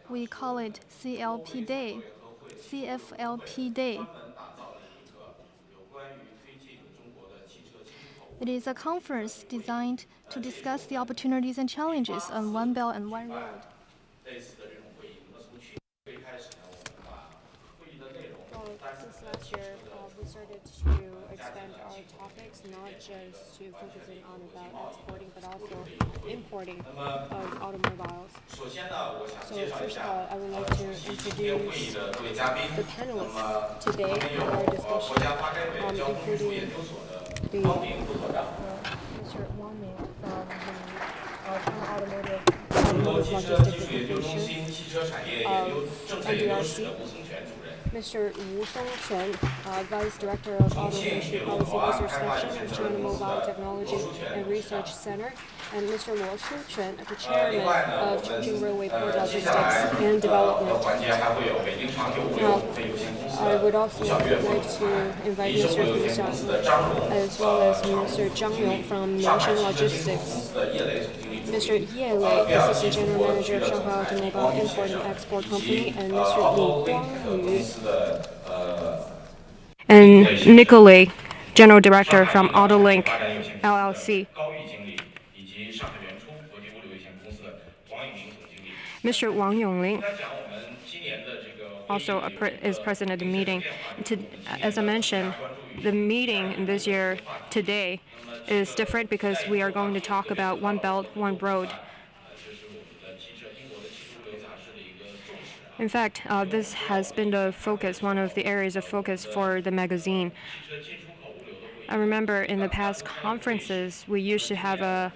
We call it CLP Day, CFLP Day. It is a conference designed to discuss the opportunities and challenges on One Belt and One Road. Since last year, we started to expand our topics, not just to focusing on about exporting, but also importing of automobiles. So first of all, I would like to introduce the panelists today in our discussion, including Mr. Wang Ming from the China Automotive Logistics Association of NDRC. Mr. Wu Songquan, Vice Director of Auto Industry Policy Research Section of China Mobile Technology and Research Center, and Mr. Luo Shuquan, the Chairman of Chongqing Railway Port Logistics and Development. Now, I would also like to invite Mr. Hu Xiang, as well as Mr. Zhang Yong from Nanshan Logistics. Mr. Ye Lei, Assistant General Manager of Shanghai Automobile Import and Export Company, and Mr. Li Guangyu, and Nicolai, General Director from AutoLink LLC. Mr. Wang Yongling also is present at the meeting. As I mentioned, the meeting this year today is different because we are going to talk about One Belt, One Road. In fact, this has been the focus, one of the areas of focus for the magazine. I remember in the past conferences, we used to have a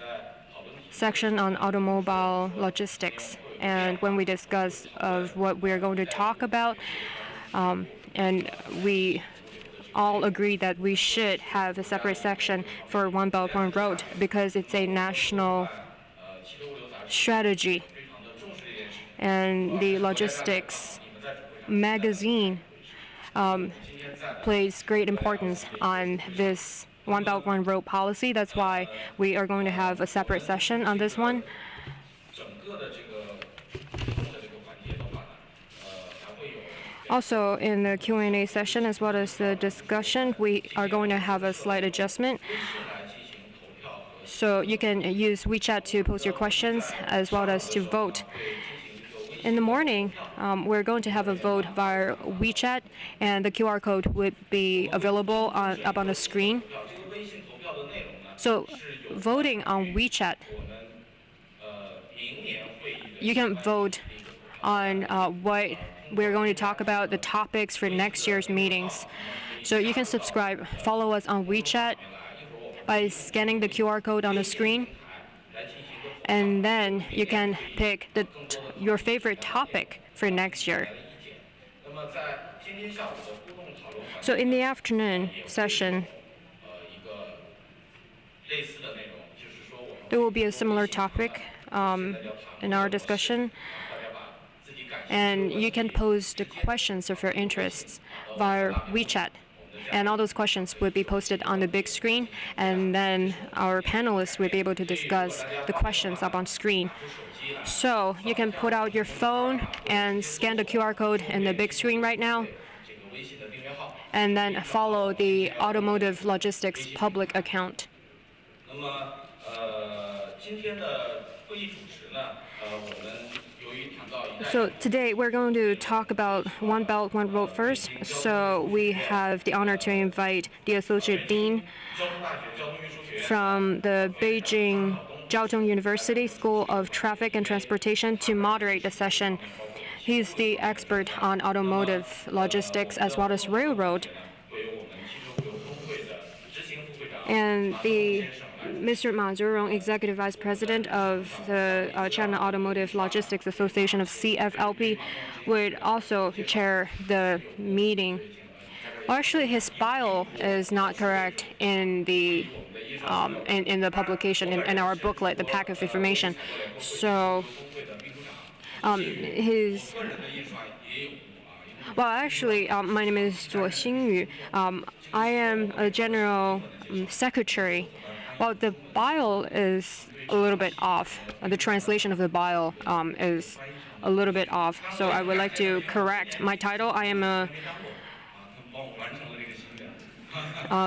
section on automobile logistics, and when we discuss of what we're going to talk about, and we all agree that we should have a separate section for One Belt, One Road because it's a national strategy. And the logistics magazine plays great importance on this One Belt, One Road policy. That's why we are going to have a separate session on this one. Also, in the Q&A session, as well as the discussion, we are going to have a slight adjustment. So you can use WeChat to post your questions, as well as to vote. In the morning, we're going to have a vote via WeChat, and the QR code would be available up on the screen. So voting on WeChat, you can vote on what we're going to talk about, the topics for next year's meetings. So you can subscribe, follow us on WeChat by scanning the QR code on the screen. And then you can pick your favorite topic for next year. So in the afternoon session, there will be a similar topic in our discussion. And you can post the questions of your interests via WeChat. And all those questions will be posted on the big screen, and then our panelists will be able to discuss the questions up on screen. So you can put out your phone and scan the QR code in the big screen right now, and then follow the Automotive Logistics public account. So today we're going to talk about One Belt, One Road first. So we have the honor to invite the Associate Dean from the Beijing Jiaotong University School of Traffic and Transportation to moderate the session. He's the expert on automotive logistics as well as railroad. And Mr. Ma Zhurong, Executive Vice President of the China Automotive Logistics Association of CFLP, would also chair the meeting. Well, actually, his bio is not correct in the publication, in our booklet, the pack of information. So Well, actually, my name is Zuo Xingyu. I am a general secretary. Well, the bio is a little bit off. The translation of the bio is a little bit off. So I would like to correct my title. I am a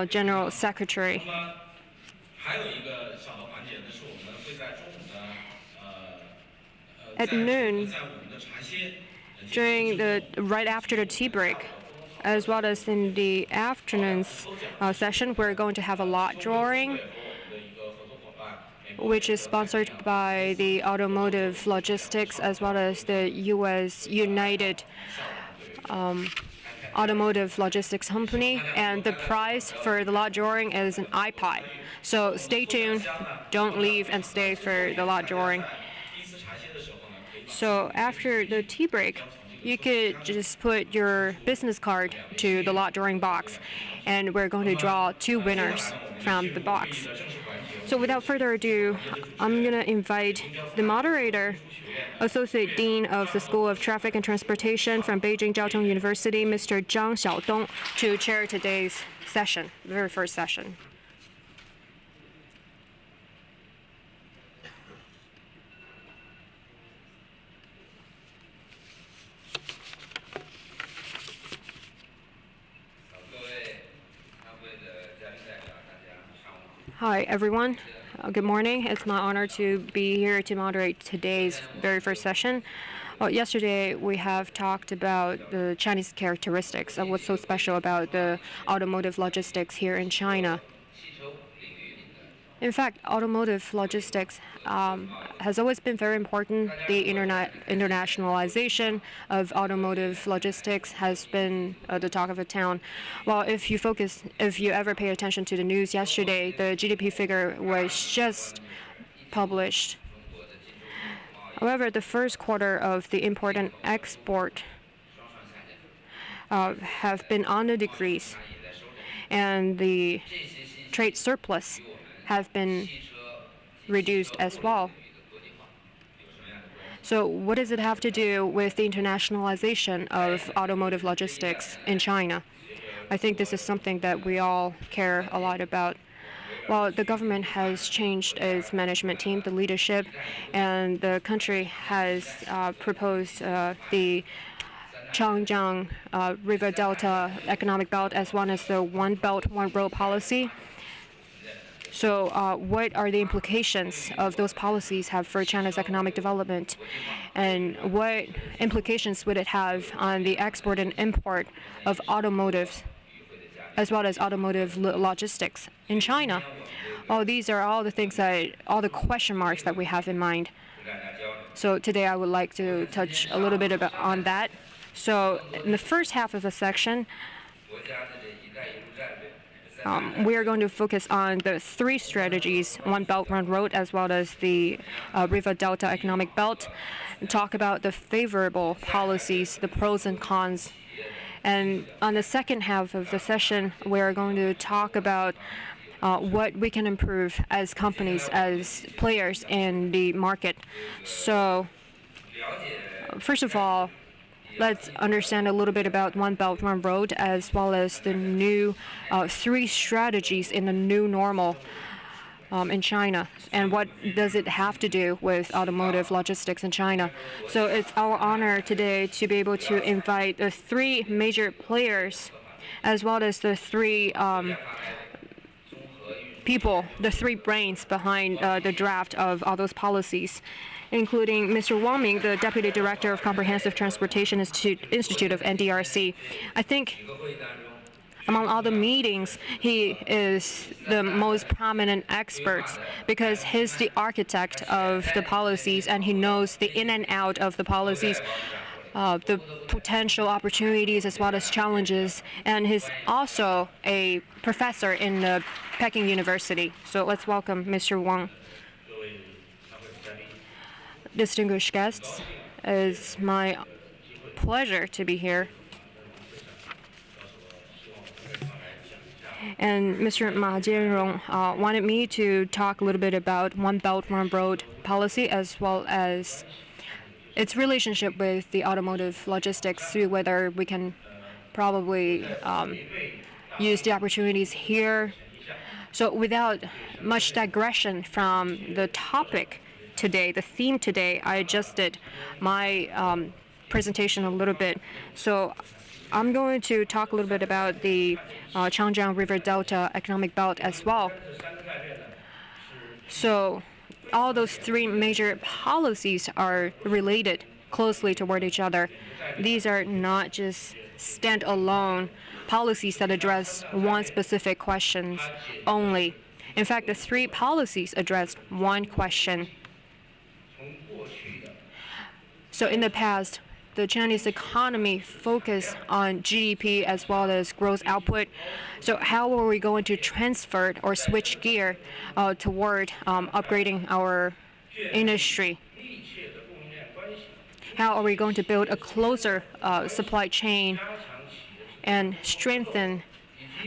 general secretary. At noon, right after the tea break, as well as in the afternoon's session, we're going to have a lot drawing, which is sponsored by the Automotive Logistics as well as the U.S. United Automotive Logistics Company, and the prize for the lot drawing is an iPod. So stay tuned, don't leave, and stay for the lot drawing. So after the tea break, you could just put your business card to the lot drawing box, and we're going to draw 2 winners from the box. So without further ado, I'm going to invite the moderator, Associate Dean of the School of Traffic and Transportation from Beijing Jiao Tong University, Mr. Zhang Xiaodong, to chair today's session, the very first session. Hi, everyone. Good morning. It's my honor to be here to moderate today's very first session. Well, yesterday, we have talked about the Chinese characteristics of what's so special about the automotive logistics here in China. In fact, automotive logistics has always been very important. The internationalization of automotive logistics has been the talk of the town. Well, if you ever pay attention to the news yesterday, the GDP figure was just published. However, the first quarter of the import and export have been on the decrease, and the trade surplus have been reduced as well. So what does it have to do with the internationalization of automotive logistics in China? I think this is something that we all care a lot about. Well, the government has changed its management team, the leadership, and the country has proposed the Changjiang River Delta Economic Belt as well as the One Belt, One Road policy. So what are the implications of those policies have for China's economic development? And what implications would it have on the export and import of automotives, as well as automotive logistics in China? Well, these are all the things all the question marks that we have in mind. So today I would like to touch a little bit on that. So in the first half of the section, we are going to focus on the 3 strategies, One Belt, One Road, as well as the River Delta Economic Belt, and talk about the favorable policies, the pros and cons. And on the second half of the session, we are going to talk about what we can improve as companies, as players in the market. So first of all, let's understand a little bit about One Belt, One Road, as well as the new 3 strategies in the new normal in China, and what does it have to do with automotive logistics in China. So it's our honor today to be able to invite the 3 major players, as well as the 3 people, the 3 brains behind the draft of all those policies, including Mr. Wang Ming, the Deputy Director of Comprehensive Transportation Institute of NDRC. I think among all the meetings, he is the most prominent expert because he's the architect of the policies and he knows the in and out of the policies, the potential opportunities as well as challenges, and he's also a professor in the Peking University. So let's welcome Mr. Wang. Distinguished guests, it's my pleasure to be here. And Mr. Ma Jianrong wanted me to talk a little bit about One Belt, One Road policy, as well as its relationship with the automotive logistics, see whether we can probably use the opportunities here. So without much digression from the topic today, the theme today, I adjusted my presentation a little bit. So I'm going to talk a little bit about the Changjiang River Delta economic belt as well. So all those three major policies are related closely toward each other. These are not just standalone policies that address one specific question only. In fact, the three policies address one question. So in the past, the Chinese economy focused on GDP as well as gross output. So how are we going to transfer or switch gear toward upgrading our industry? How are we going to build a closer supply chain and strengthen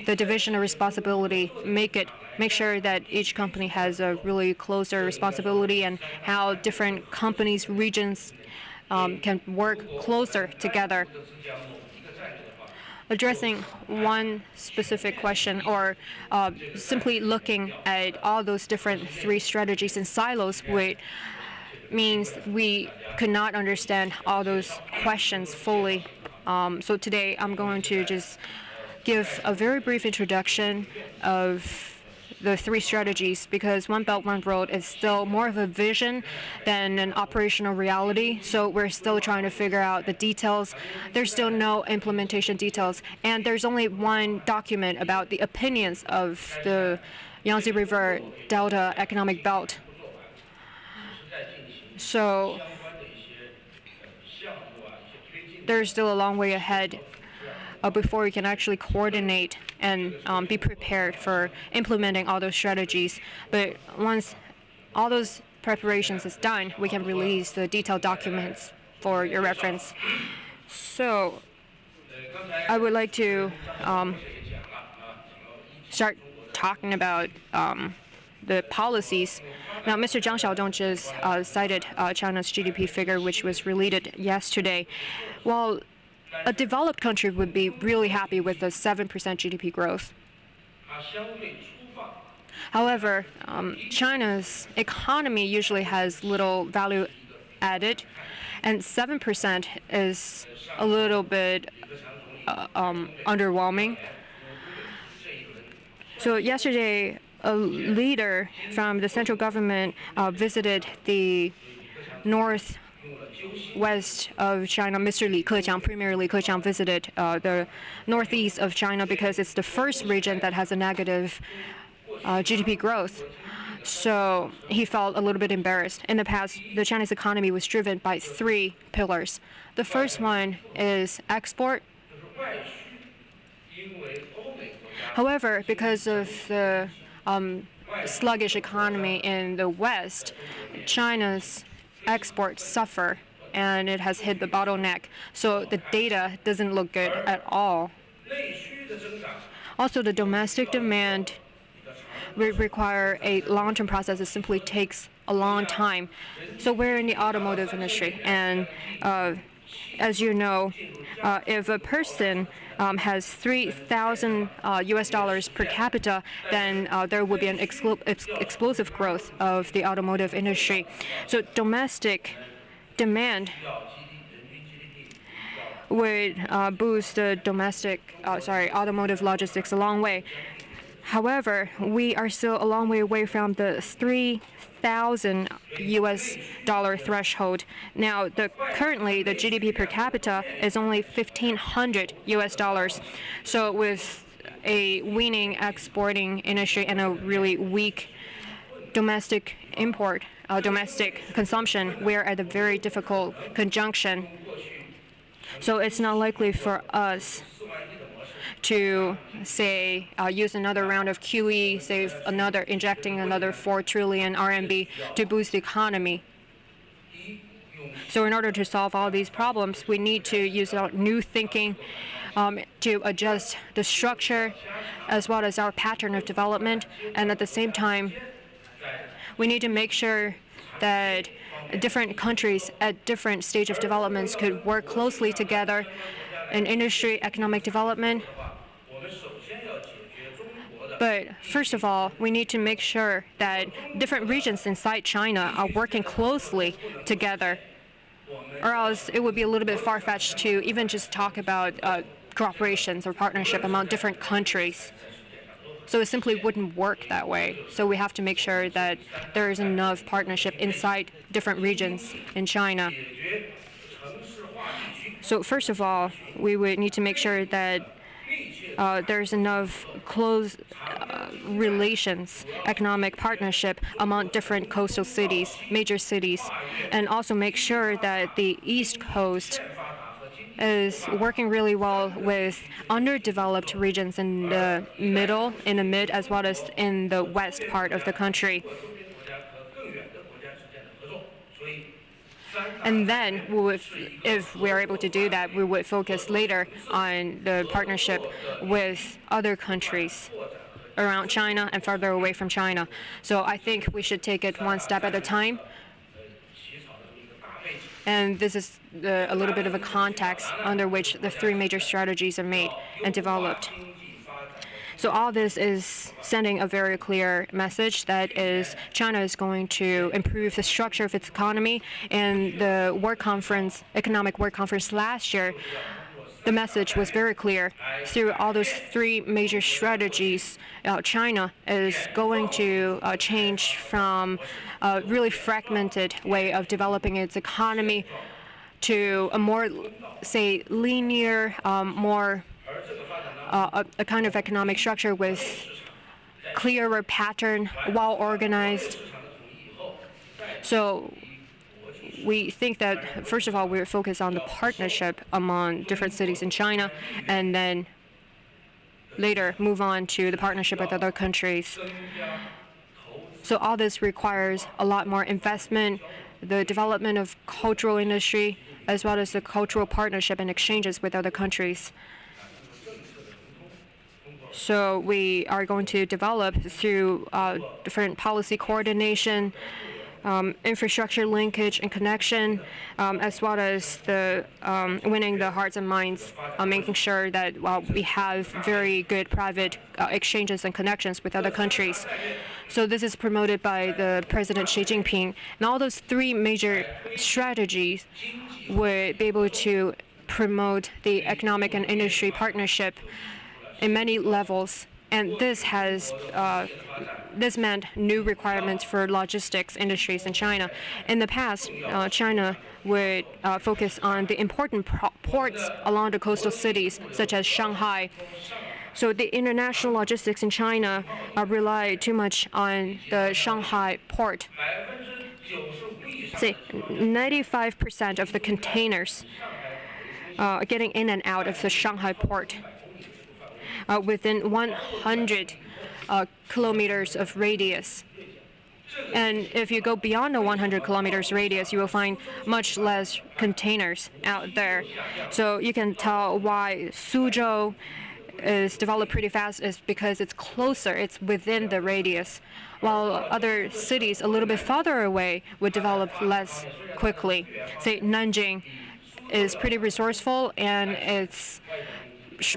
the division of responsibility, make sure that each company has a really closer responsibility, and how different companies, regions can work closer together. Addressing one specific question or simply looking at all those different three strategies in silos means we could not understand all those questions fully. So today I'm going to just give a very brief introduction of the three strategies, because One Belt, One Road is still more of a vision than an operational reality. So we're still trying to figure out the details. There's still no implementation details. And there's only one document about the opinions of the Yangtze River Delta economic belt. So there's still a long way ahead before we can actually coordinate and be prepared for implementing all those strategies. But once all those preparations is done, we can release the detailed documents for your reference. So I would like to start talking about the policies. Now, Mr. Zhang Xiaodong just cited China's GDP figure, which was released yesterday. Well, a developed country would be really happy with a 7% GDP growth. However, China's economy usually has little value added, and 7% is a little bit underwhelming. So yesterday, a leader from the central government visited the northwest of China. Mr. Li Keqiang, Premier Li Keqiang, visited the northeast of China because it's the first region that has a negative GDP growth. So he felt a little bit embarrassed. In the past, the Chinese economy was driven by three pillars. The first one is export. However, because of the sluggish economy in the West, China's exports suffer, and it has hit the bottleneck. So the data doesn't look good at all. Also, the domestic demand will require a long-term process. It simply takes a long time. So we're in the automotive industry, and as you know, if a person has 3,000 US dollars per capita, then there would be an explosive growth of the automotive industry. So domestic demand would boost the automotive logistics a long way. However, we are still a long way away from the 3,000 US dollar threshold. Now, currently the GDP per capita is only 1,500 US dollars. So with a waning exporting industry and a really weak domestic consumption, we're at a very difficult conjunction. So it's not likely for us to say use another round of QE, injecting another 4 trillion RMB to boost the economy. So in order to solve all these problems, we need to use our new thinking to adjust the structure as well as our pattern of development, and at the same time, we need to make sure that different countries at different stage of developments could work closely together in industry, economic development. But first of all, we need to make sure that different regions inside China are working closely together, or else it would be a little bit far-fetched to even just talk about cooperations or partnership among different countries. So it simply wouldn't work that way. So we have to make sure that there is enough partnership inside different regions in China. So first of all, we would need to make sure that there's enough close relations, economic partnership among different coastal cities, major cities, and also make sure that the East Coast is working really well with underdeveloped regions in the mid, as well as in the west part of the country. And then, if we are able to do that, we would focus later on the partnership with other countries around China and farther away from China. So I think we should take it one step at a time. And this is a little bit of a context under which the three major strategies are made and developed. So all this is sending a very clear message that is China is going to improve the structure of its economy. And the economic work conference last year, the message was very clear. Through all those three major strategies, China is going to change from a really fragmented way of developing its economy to a more, say, linear, a kind of economic structure with clearer pattern, well organized. So we think that, first of all, we're focused on the partnership among different cities in China, and then later move on to the partnership with other countries. So all this requires a lot more investment, the development of cultural industry, as well as the cultural partnership and exchanges with other countries. So we are going to develop through different policy coordination, infrastructure linkage and connection, as well as the winning the hearts and minds, making sure that we have very good private exchanges and connections with other countries. So this is promoted by the President Xi Jinping. And all those three major strategies would be able to promote the economic and industry partnership in many levels. And this meant new requirements for logistics industries in China. In the past, China would focus on the important ports along the coastal cities, such as Shanghai. So the international logistics in China rely too much on the Shanghai port. Say 95% of the containers getting in and out of the Shanghai port within 100 kilometers of radius. And if you go beyond the 100 kilometers radius, you will find much less containers out there. So you can tell why Suzhou is developed pretty fast is because it's closer, it's within the radius, while other cities a little bit farther away would develop less quickly. Say Nanjing is pretty resourceful and it's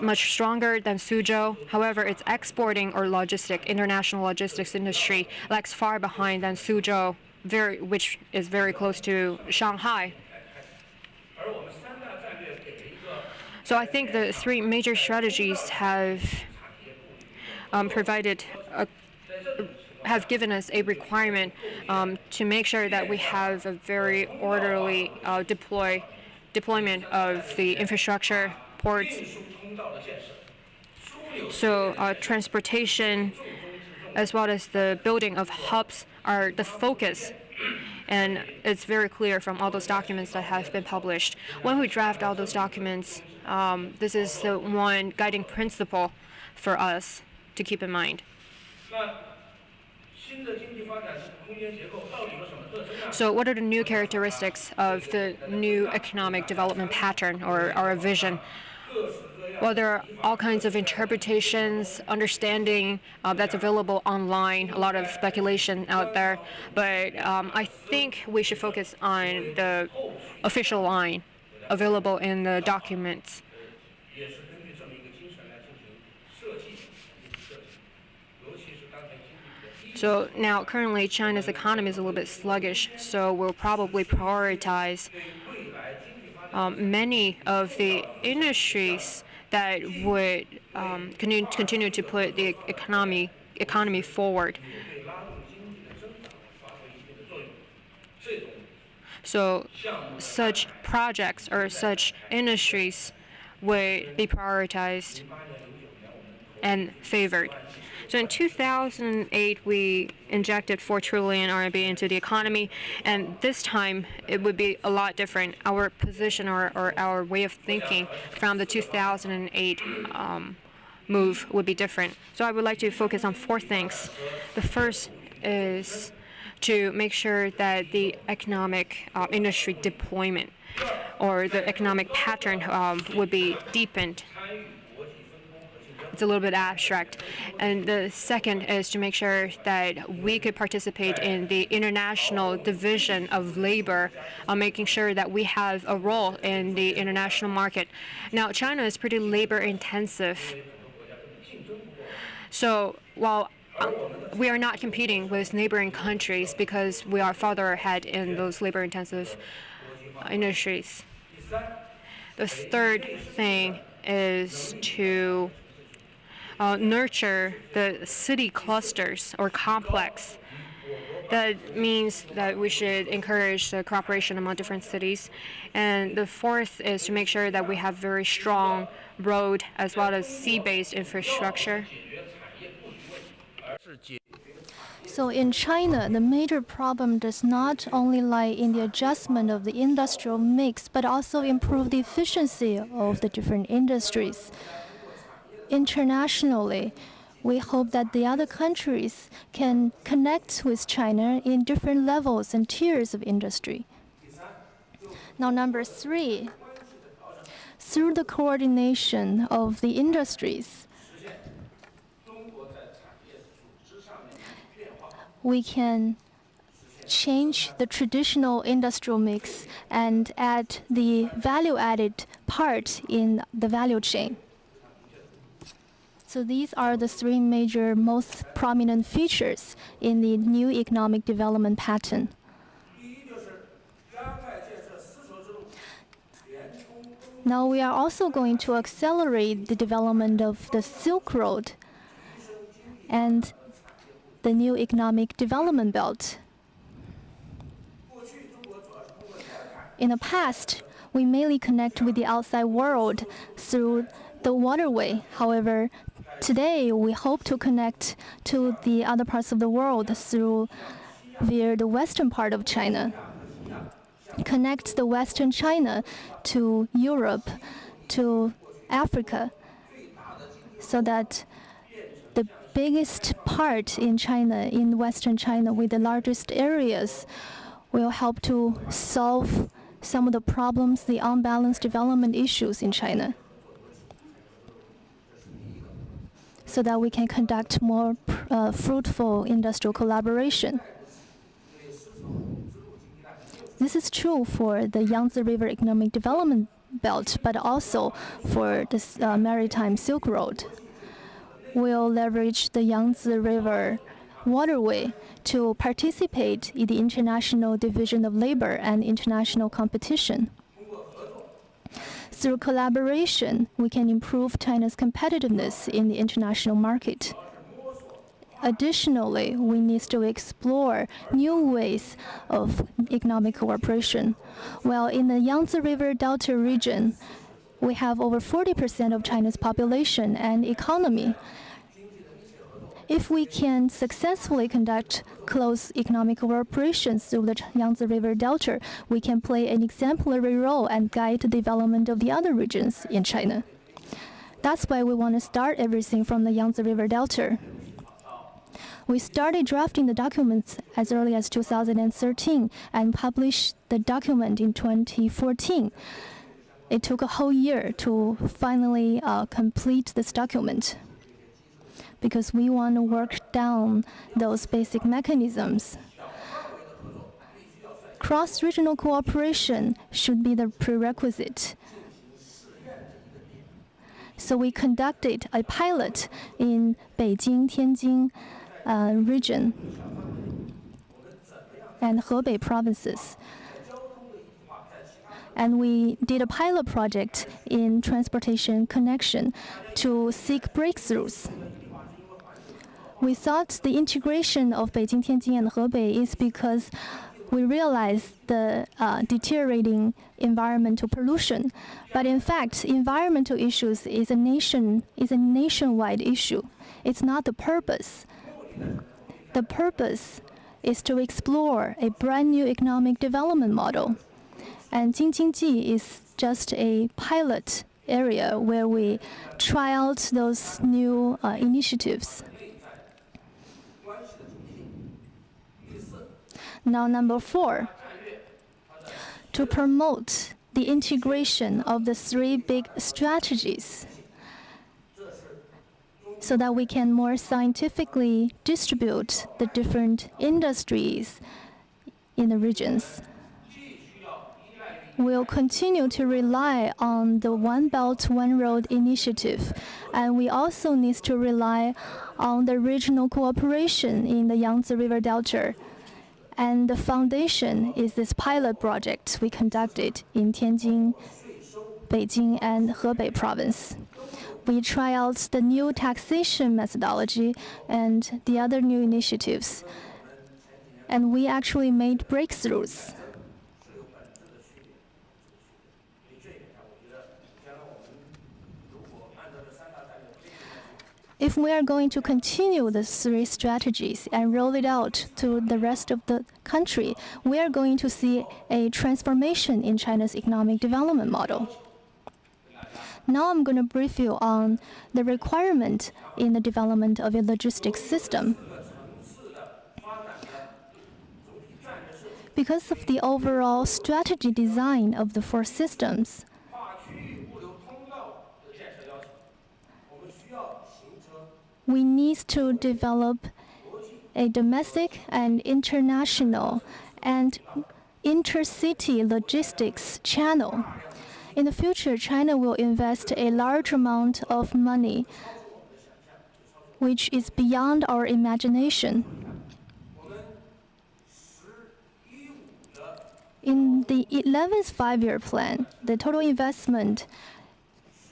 much stronger than Suzhou. However, its exporting or international logistics industry lags far behind than Suzhou, which is very close to Shanghai. So I think the three major strategies have given us a requirement to make sure that we have a very orderly deployment of the infrastructure, ports. So transportation, as well as the building of hubs, are the focus. And it's very clear from all those documents that have been published. When we draft all those documents, this is the one guiding principle for us to keep in mind. So what are the new characteristics of the new economic development pattern or our vision? Well, there are all kinds of interpretations, understanding that's available online, a lot of speculation out there. But I think we should focus on the official line available in the documents. So now, currently, China's economy is a little bit sluggish, so we'll probably prioritize many of the industries that would continue to put the economy forward. So such projects or such industries would be prioritized and favored. So in 2008, we injected 4 trillion RMB into the economy, and this time it would be a lot different. Our position or our way of thinking from the 2008 move would be different. So I would like to focus on 4 things. The first is to make sure that the economic industry deployment or the economic pattern would be deepened. It's a little bit abstract. And the second is to make sure that we could participate in the international division of labor, making sure that we have a role in the international market. Now, China is pretty labor intensive. So while we are not competing with neighboring countries because we are farther ahead in those labor intensive industries. The third thing is to nurture the city clusters or complex. That means that we should encourage the cooperation among different cities. And the fourth is to make sure that we have very strong road as well as sea-based infrastructure. So in China, the major problem does not only lie in the adjustment of the industrial mix, but also improve the efficiency of the different industries. Internationally, we hope that the other countries can connect with China in different levels and tiers of industry. Now, number 3, through the coordination of the industries, we can change the traditional industrial mix and add the value-added part in the value chain. So these are the 3 major, most prominent features in the new economic development pattern. Now we are also going to accelerate the development of the Silk Road and the new economic development belt. In the past, we mainly connect with the outside world through the waterway. However, today we hope to connect to the other parts of the world via the western part of China. Connect the western China to Europe, to Africa, so that the biggest part in China, in western China, with the largest areas, will help to solve some of the problems, the unbalanced development issues in China, so that we can conduct more fruitful industrial collaboration. This is true for the Yangtze River Economic Development Belt, but also for the Maritime Silk Road. We'll leverage the Yangtze River waterway to participate in the international division of labor and international competition. Through collaboration, we can improve China's competitiveness in the international market. Additionally, we need to explore new ways of economic cooperation. Well, in the Yangtze River Delta region, we have over 40% of China's population and economy. If we can successfully conduct close economic cooperation through the Yangtze River Delta, we can play an exemplary role and guide the development of the other regions in China. That's why we want to start everything from the Yangtze River Delta. We started drafting the documents as early as 2013 and published the document in 2014. it took a whole year to finally complete this document because we want to work down those basic mechanisms. Cross-regional cooperation should be the prerequisite. So we conducted a pilot in Beijing-Tianjin region and Hebei provinces. And we did a pilot project in transportation connection to seek breakthroughs. We thought the integration of Beijing, Tianjin, and Hebei is because we realized the deteriorating environmental pollution. But in fact, environmental issues is a nationwide issue. It's not the purpose. The purpose is to explore a brand new economic development model. And Jingjingji is just a pilot area where we try out those new initiatives. Now, number 4, to promote the integration of the 3 big strategies so that we can more scientifically distribute the different industries in the regions. We'll continue to rely on the One Belt, One Road initiative, and we also need to rely on the regional cooperation in the Yangtze River Delta. And the foundation is this pilot project we conducted in Tianjin, Beijing, and Hebei province. We try out the new taxation methodology and the other new initiatives. And we actually made breakthroughs. If we are going to continue the 3 strategies and roll it out to the rest of the country, we are going to see a transformation in China's economic development model. Now I'm going to brief you on the requirement in the development of a logistics system. Because of the overall strategy design of the 4 systems, we need to develop a domestic and international and intercity logistics channel. In the future, China will invest a large amount of money, which is beyond our imagination. In the 11th five-year plan, the total investment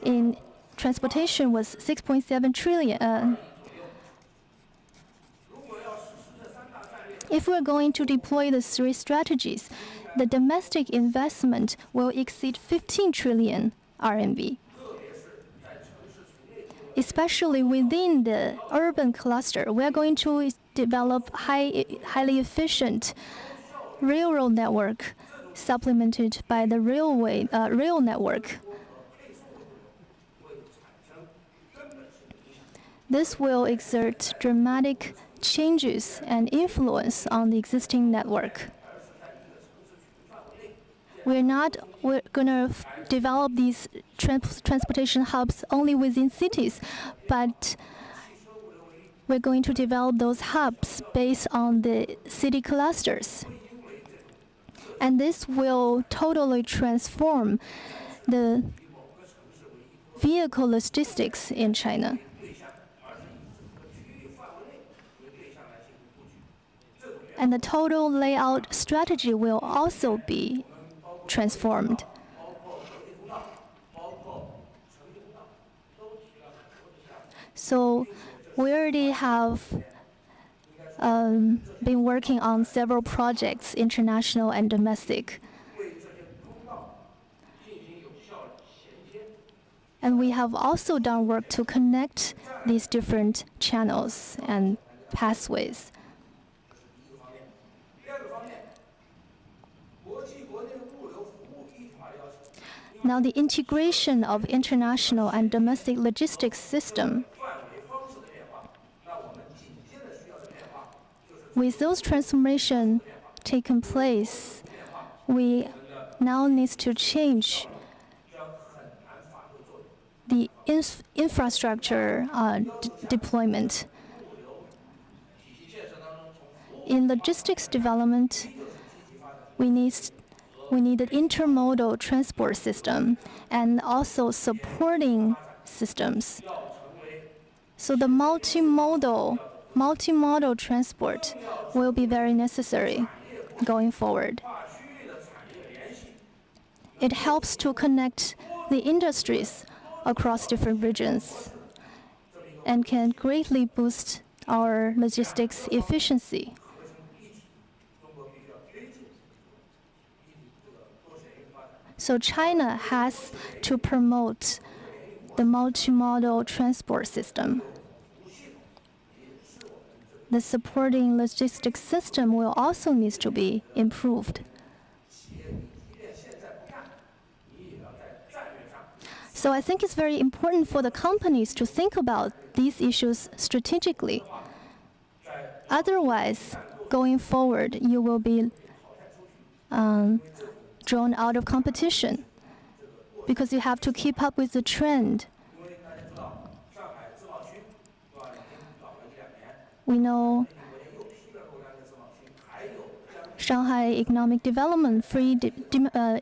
in transportation was 6.7 trillion. If we're going to deploy the 3 strategies, the domestic investment will exceed 15 trillion RMB. Especially within the urban cluster, we are going to develop highly efficient railroad network supplemented by the rail network. This will exert dramatic changes and influence on the existing network. We're going to develop these transportation hubs only within cities, but we're going to develop those hubs based on the city clusters. And this will totally transform the vehicle logistics in China. And the total layout strategy will also be transformed. So we already have been working on several projects, international and domestic. And we have also done work to connect these different channels and pathways. Now, the integration of international and domestic logistics system. With those transformations taking place, we now need to change the infrastructure deployment. In logistics development, we need an intermodal transport system and also supporting systems. So the multimodal transport will be very necessary going forward. It helps to connect the industries across different regions and can greatly boost our logistics efficiency. So China has to promote the multimodal transport system. The supporting logistics system will also need to be improved. So I think it's very important for the companies to think about these issues strategically. Otherwise, going forward, you will be drawn out of competition because you have to keep up with the trend. We know Shanghai Economic Development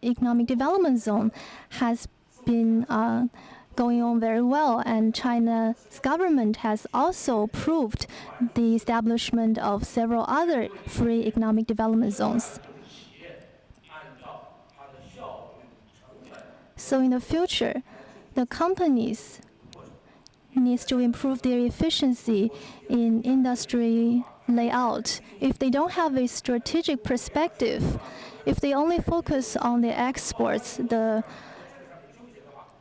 Economic Development Zone has been going on very well, and China's government has also approved the establishment of several other free economic development zones. So in the future, the companies need to improve their efficiency in industry layout. If they don't have a strategic perspective, if they only focus on the exports, the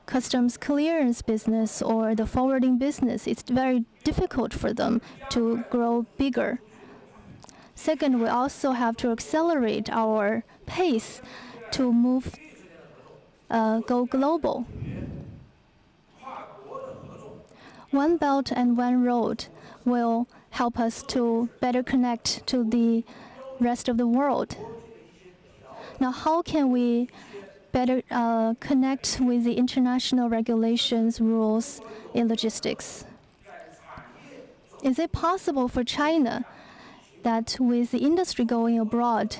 customs clearance business or the forwarding business, it's very difficult for them to grow bigger. Second, we also have to accelerate our pace to go global. One Belt and One Road will help us to better connect to the rest of the world. Now, how can we better connect with the international regulations, rules in logistics? Is it possible for China that with the industry going abroad,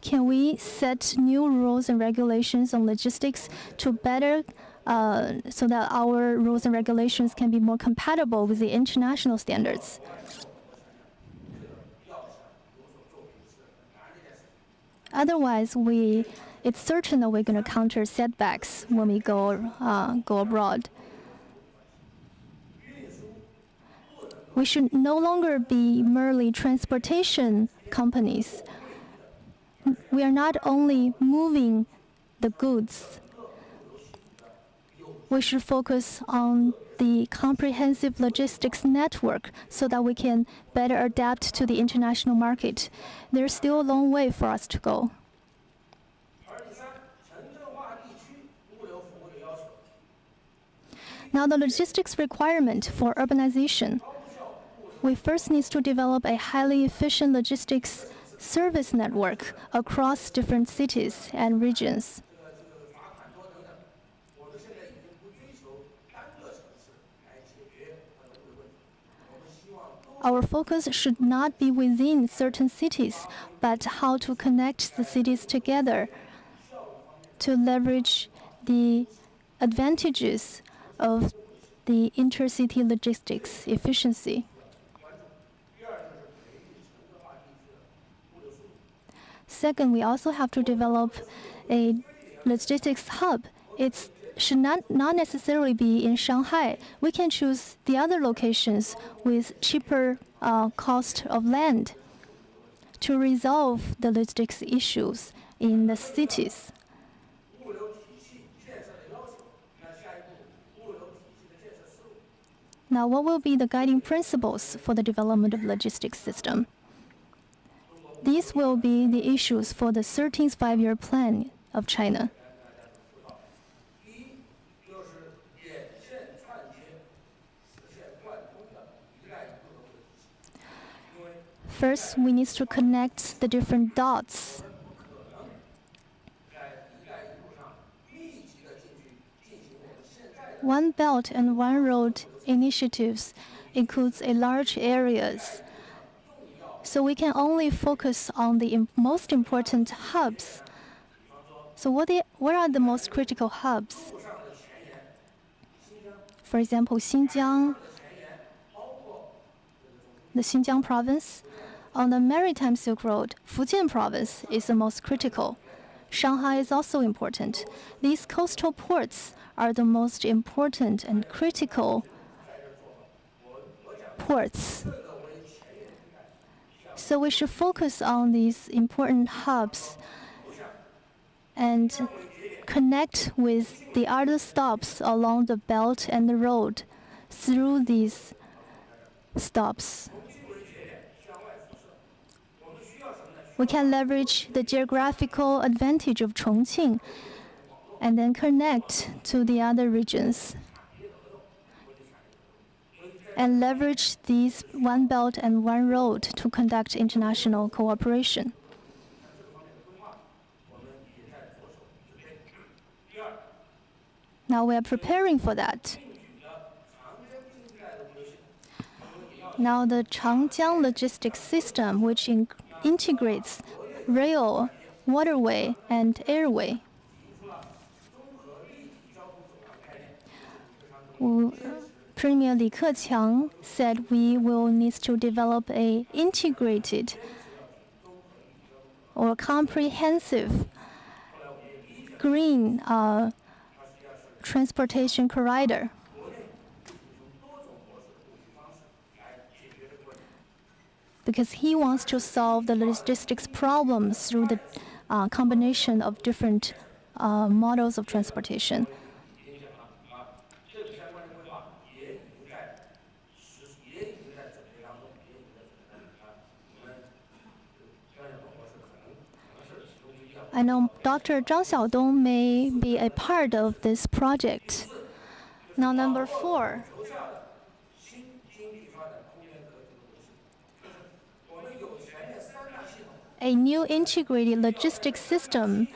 can we set new rules and regulations on logistics to better, so that our rules and regulations can be more compatible with the international standards? Otherwise, it's certain that we're going to counter setbacks when we go abroad. We should no longer be merely transportation companies. We are not only moving the goods. We should focus on the comprehensive logistics network so that we can better adapt to the international market. There's still a long way for us to go. Now, the logistics requirement for urbanization. We first need to develop a highly efficient logistics service network across different cities and regions. Our focus should not be within certain cities, but how to connect the cities together to leverage the advantages of the intercity logistics efficiency. Second, we also have to develop a logistics hub. It should not necessarily be in Shanghai. We can choose the other locations with cheaper cost of land to resolve the logistics issues in the cities. Now, what will be the guiding principles for the development of logistics system? These will be the issues for the 13th five-year plan of China. First, we need to connect the different dots. One Belt and One Road initiatives includes a large areas. So we can only focus on the most important hubs. So what are the most critical hubs? For example, Xinjiang, the Xinjiang province. On the Maritime Silk Road, Fujian province is the most critical. Shanghai is also important. These coastal ports are the most important and critical ports. So we should focus on these important hubs and connect with the other stops along the belt and the road through these stops. We can leverage the geographical advantage of Chongqing and then connect to the other regions and leverage these One Belt and One Road to conduct international cooperation. Now we are preparing for that. Now the Changjiang logistics system, which integrates rail, waterway, and airway. Premier Li Keqiang said we will need to develop an integrated or comprehensive green transportation corridor. Because he wants to solve the logistics problems through the combination of different models of transportation. I know Dr. Zhang Xiaodong may be a part of this project. Now, number 4. A new integrated logistics system,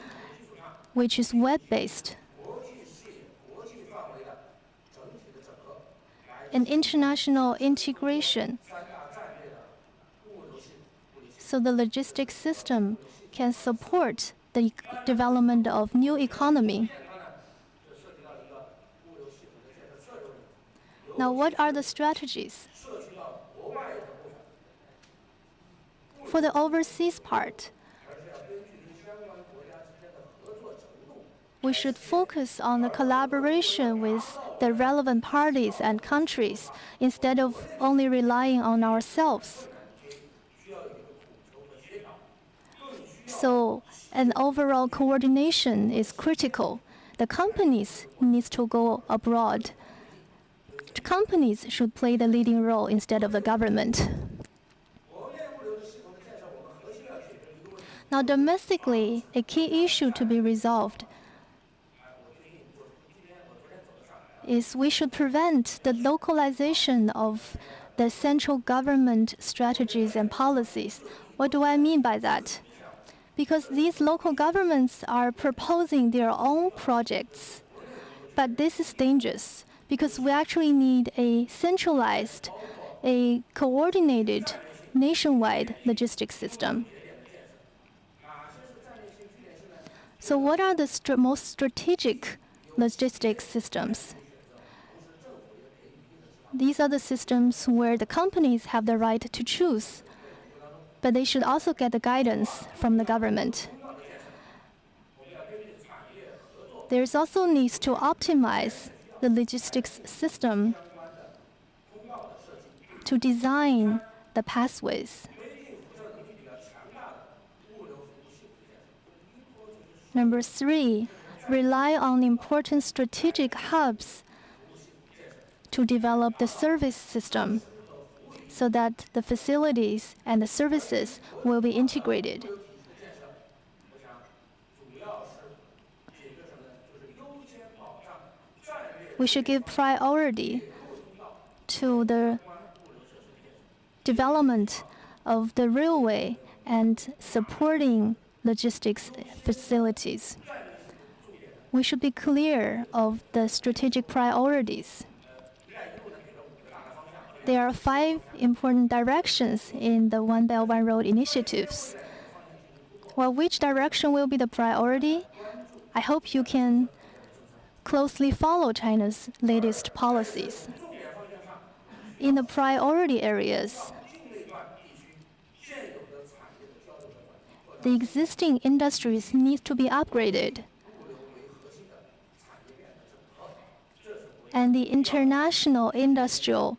which is web-based. An international integration. So the logistics system can support the development of new economy. Now, what are the strategies? For the overseas part, we should focus on the collaboration with the relevant parties and countries instead of only relying on ourselves. So an overall coordination is critical. The companies need to go abroad. Companies should play the leading role instead of the government. Now, domestically, a key issue to be resolved is we should prevent the localization of the central government strategies and policies. What do I mean by that? Because these local governments are proposing their own projects. But this is dangerous because we actually need a centralized, a coordinated, nationwide logistics system. So what are the most strategic logistics systems? These are the systems where the companies have the right to choose, but they should also get the guidance from the government. There's also needs to optimize the logistics system to design the pathways. Number 3, rely on important strategic hubs to develop the service system so that the facilities and the services will be integrated. We should give priority to the development of the railway and supporting logistics facilities. we should be clear of the strategic priorities. There are 5 important directions in the One Belt One Road initiatives. Well, which direction will be the priority? I hope you can closely follow China's latest policies. In the priority areas, the existing industries need to be upgraded, and the international industrial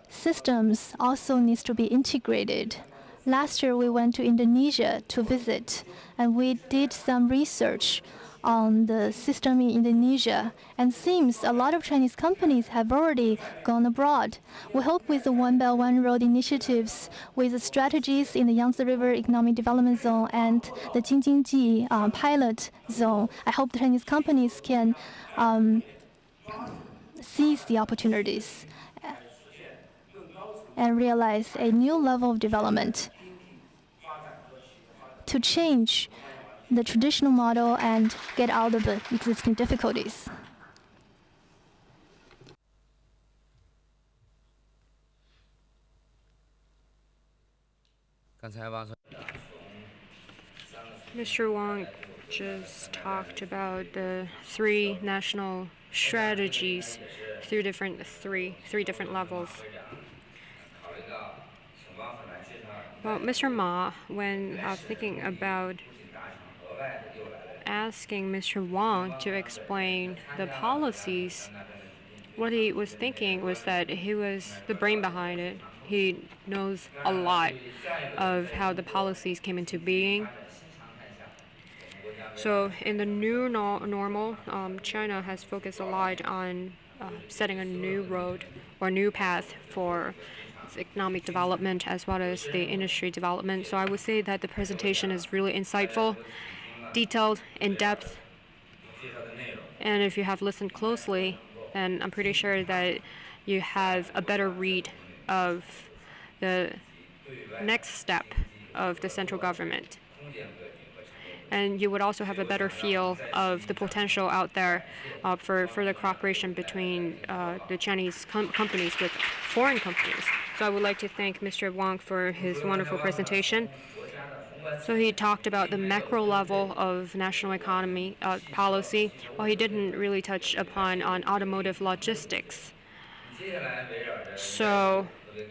systems also needs to be integrated. Last year, we went to Indonesia to visit, and we did some research on the system in Indonesia, and seems a lot of Chinese companies have already gone abroad. We hope with the One Belt One Road initiatives, with the strategies in the Yangtze River Economic Development Zone and the Jing-Jin-Ji pilot zone, I hope the Chinese companies can seize the opportunities and realize a new level of development to change the traditional model and get out of the existing difficulties. Mr. Wang just talked about the 3 national strategies through three different levels. Well, Mr. Ma, when thinking about asking Mr. Wang to explain the policies, what he was thinking was that he was the brain behind it. He knows a lot of how the policies came into being. So in the new normal, China has focused a lot on setting a new road or new path for its economic development as well as the industry development. So I would say that the presentation is really insightful, detailed, in-depth. And if you have listened closely, then I'm pretty sure that you have a better read of the next step of the central government. And you would also have a better feel of the potential out there for further cooperation between the Chinese companies with foreign companies. So I would like to thank Mr. Wang for his wonderful presentation. So he talked about the macro level of national economy policy, while he didn't really touch upon on automotive logistics. So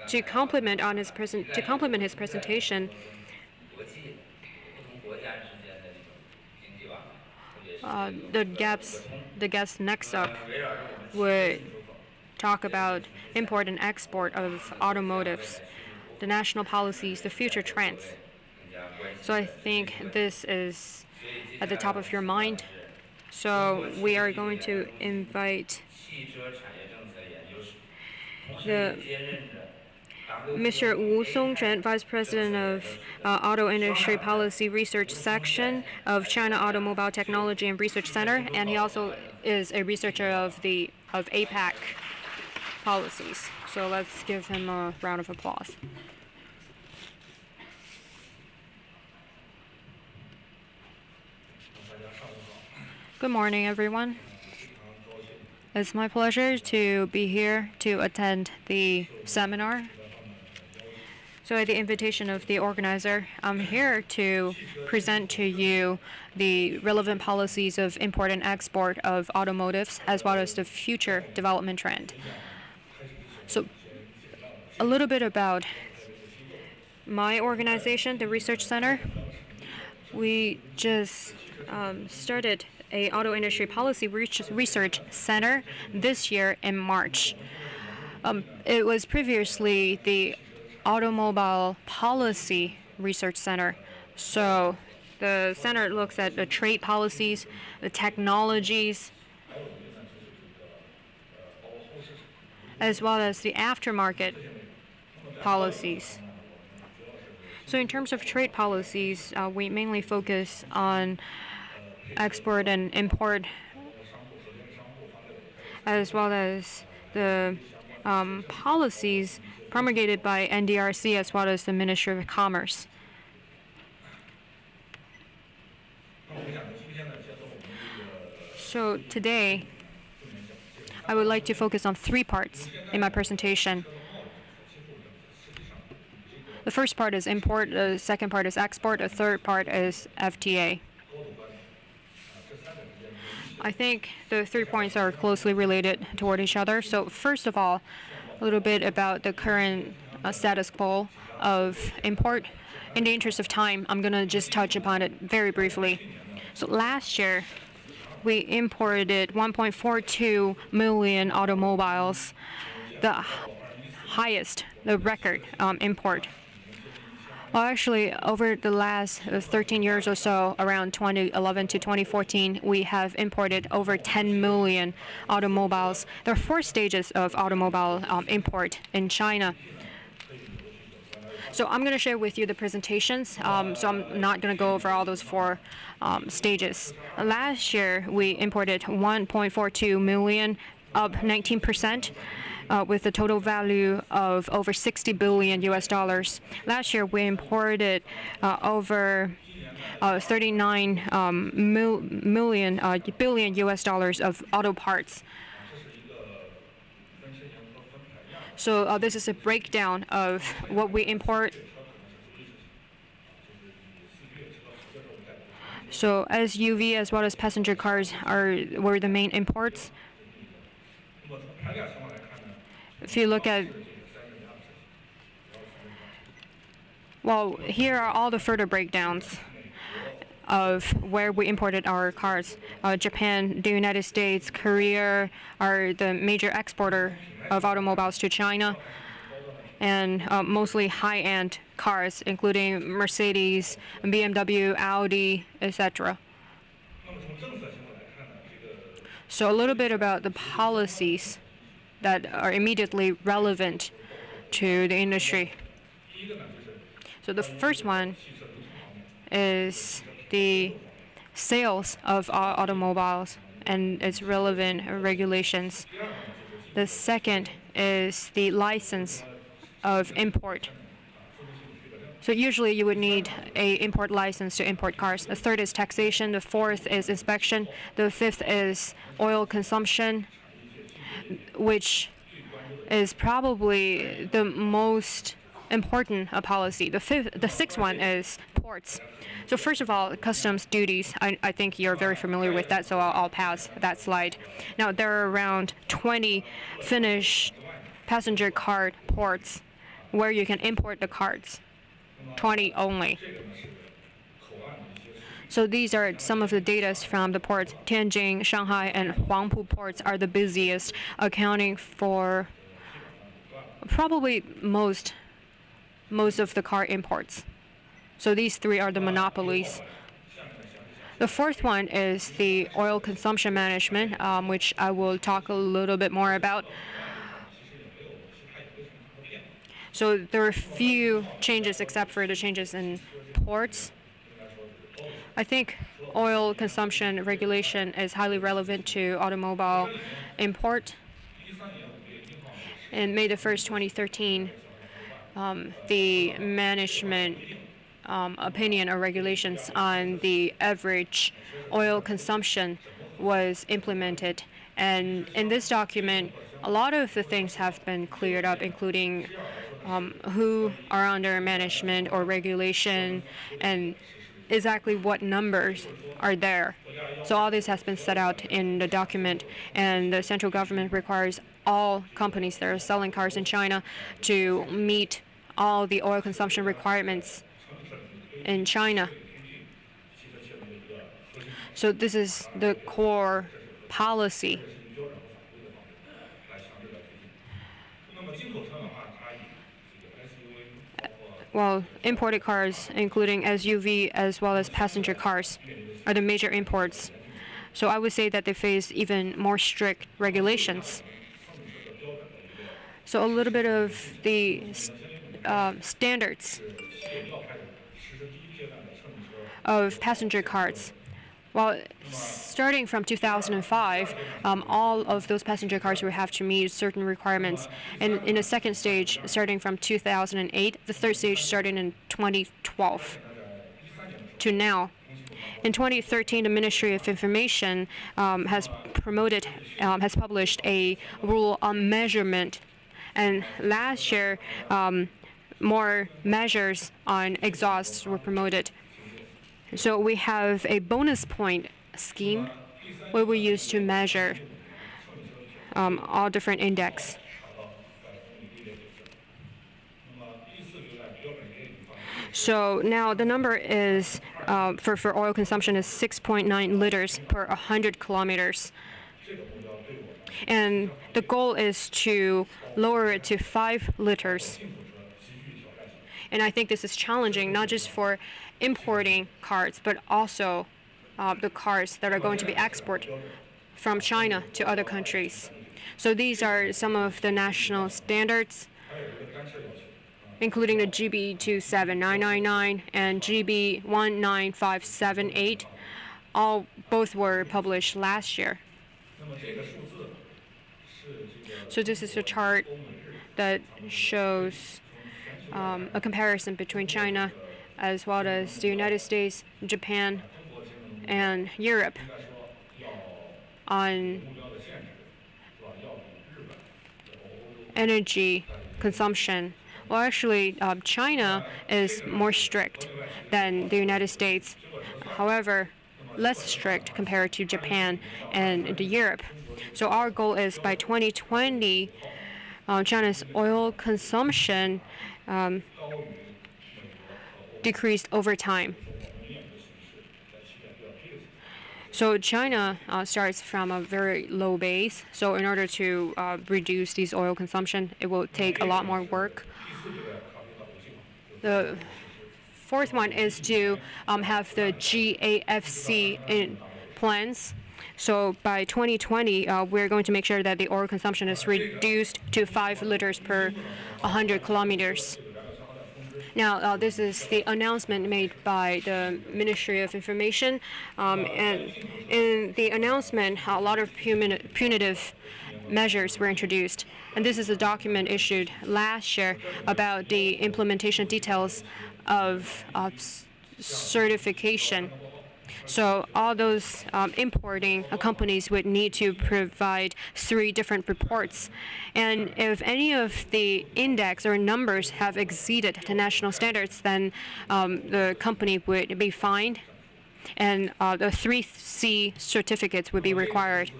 to complement his presentation, the guests next up would talk about import and export of automotives, the national policies, the future trends. So I think this is at the top of your mind. So we are going to invite Mr. Wu Songquan, Vice President of Auto Industry Policy Research Section of China Automobile Technology and Research Center, and he also is a researcher of APAC policies. So let's give him a round of applause. Good morning, everyone. It's my pleasure to be here to attend the seminar. So at the invitation of the organizer, I'm here to present to you the relevant policies of import and export of automotives, as well as the future development trend. So a little bit about my organization, the Research Center. We just started a auto industry policy research center this year in March. It was previously the Automobile Policy Research Center. So the center looks at the trade policies, the technologies, as well as the aftermarket policies. So in terms of trade policies, we mainly focus on export and import, as well as the policies promulgated by NDRC as well as the Ministry of Commerce. So today, I would like to focus on 3 parts in my presentation. The first part is import, the second part is export, the third part is FTA. I think the 3 points are closely related toward each other. So first of all, a little bit about the current status quo of import. In the interest of time, I'm going to just touch upon it very briefly. So last year, we imported 1.42 million automobiles, the highest, the record import. Well, actually, over the last 13 years or so, around 2011 to 2014, we have imported over 10 million automobiles. There are 4 stages of automobile import in China. So I'm going to share with you the presentations, so I'm not going to go over all those 4 stages. Last year, we imported 1.42 million, up 19%. With a total value of over $60 billion US. Last year, we imported over 39 billion US dollars of auto parts. So this is a breakdown of what we import. So SUV as well as passenger cars were the main imports. If you look at, well, here are all the further breakdowns of where we imported our cars. Japan, the United States, Korea are the major exporter of automobiles to China, and mostly high-end cars, including Mercedes, BMW, Audi, etc. So a little bit about the policies that are immediately relevant to the industry. So the first one is the sales of automobiles and its relevant regulations. The second is the license of import. So usually you would need an import license to import cars. The third is taxation. The fourth is inspection. The fifth is oil consumption, which is probably the most important policy. The sixth one is ports. So first of all, customs duties. I think you're very familiar with that, so I'll pass that slide. Now, there are around 20 finished passenger car ports where you can import the cars. 20 only. So these are some of the data from the ports. Tianjin, Shanghai, and Huangpu ports are the busiest, accounting for probably most of the car imports. So these 3 are the monopolies. The fourth one is the oil consumption management, which I will talk a little bit more about. So there are few changes except for the changes in ports. I think oil consumption regulation is highly relevant to automobile import. In May the 1st, 2013, the management opinion or regulations on the average oil consumption was implemented. And in this document, a lot of the things have been cleared up, including who are under management or regulation and exactly what numbers are there. So all this has been set out in the document, and the central government requires all companies that are selling cars in China to meet all the oil consumption requirements in China. So this is the core policy. Well, imported cars, including SUV as well as passenger cars, are the major imports. So I would say that they face even more strict regulations. So a little bit of the standards of passenger cars. Well, starting from 2005, all of those passenger cars will have to meet certain requirements. And in the second stage, starting from 2008, the third stage starting in 2012 to now. In 2013, the Ministry of Information has published a rule on measurement, and last year, more measures on exhausts were promoted. So we have a bonus point scheme where we use to measure all different index. So now the number is for oil consumption is 6.9 liters per 100 kilometers. And the goal is to lower it to 5 liters. And I think this is challenging, not just for importing cars, but also the cars that are going to be exported from China to other countries. So these are some of the national standards, including the GB 27999 and GB 19578. Both were published last year. So this is a chart that shows a comparison between China as well as the United States, Japan, and Europe on energy consumption. Well, actually, China is more strict than the United States. However, less strict compared to Japan and Europe. So our goal is by 2020, China's oil consumption decreased over time. So China starts from a very low base. So in order to reduce these oil consumption, it will take a lot more work. The fourth one is to have the GAFC in plans. So by 2020, we're going to make sure that the oil consumption is reduced to 5 liters per 100 kilometers. Now, this is the announcement made by the Ministry of Information. And in the announcement, a lot of punitive measures were introduced. And this is a document issued last year about the implementation details of certification. So all those importing companies would need to provide 3 different reports. And if any of the index or numbers have exceeded the national standards, then the company would be fined, and the 3C certificates would be required.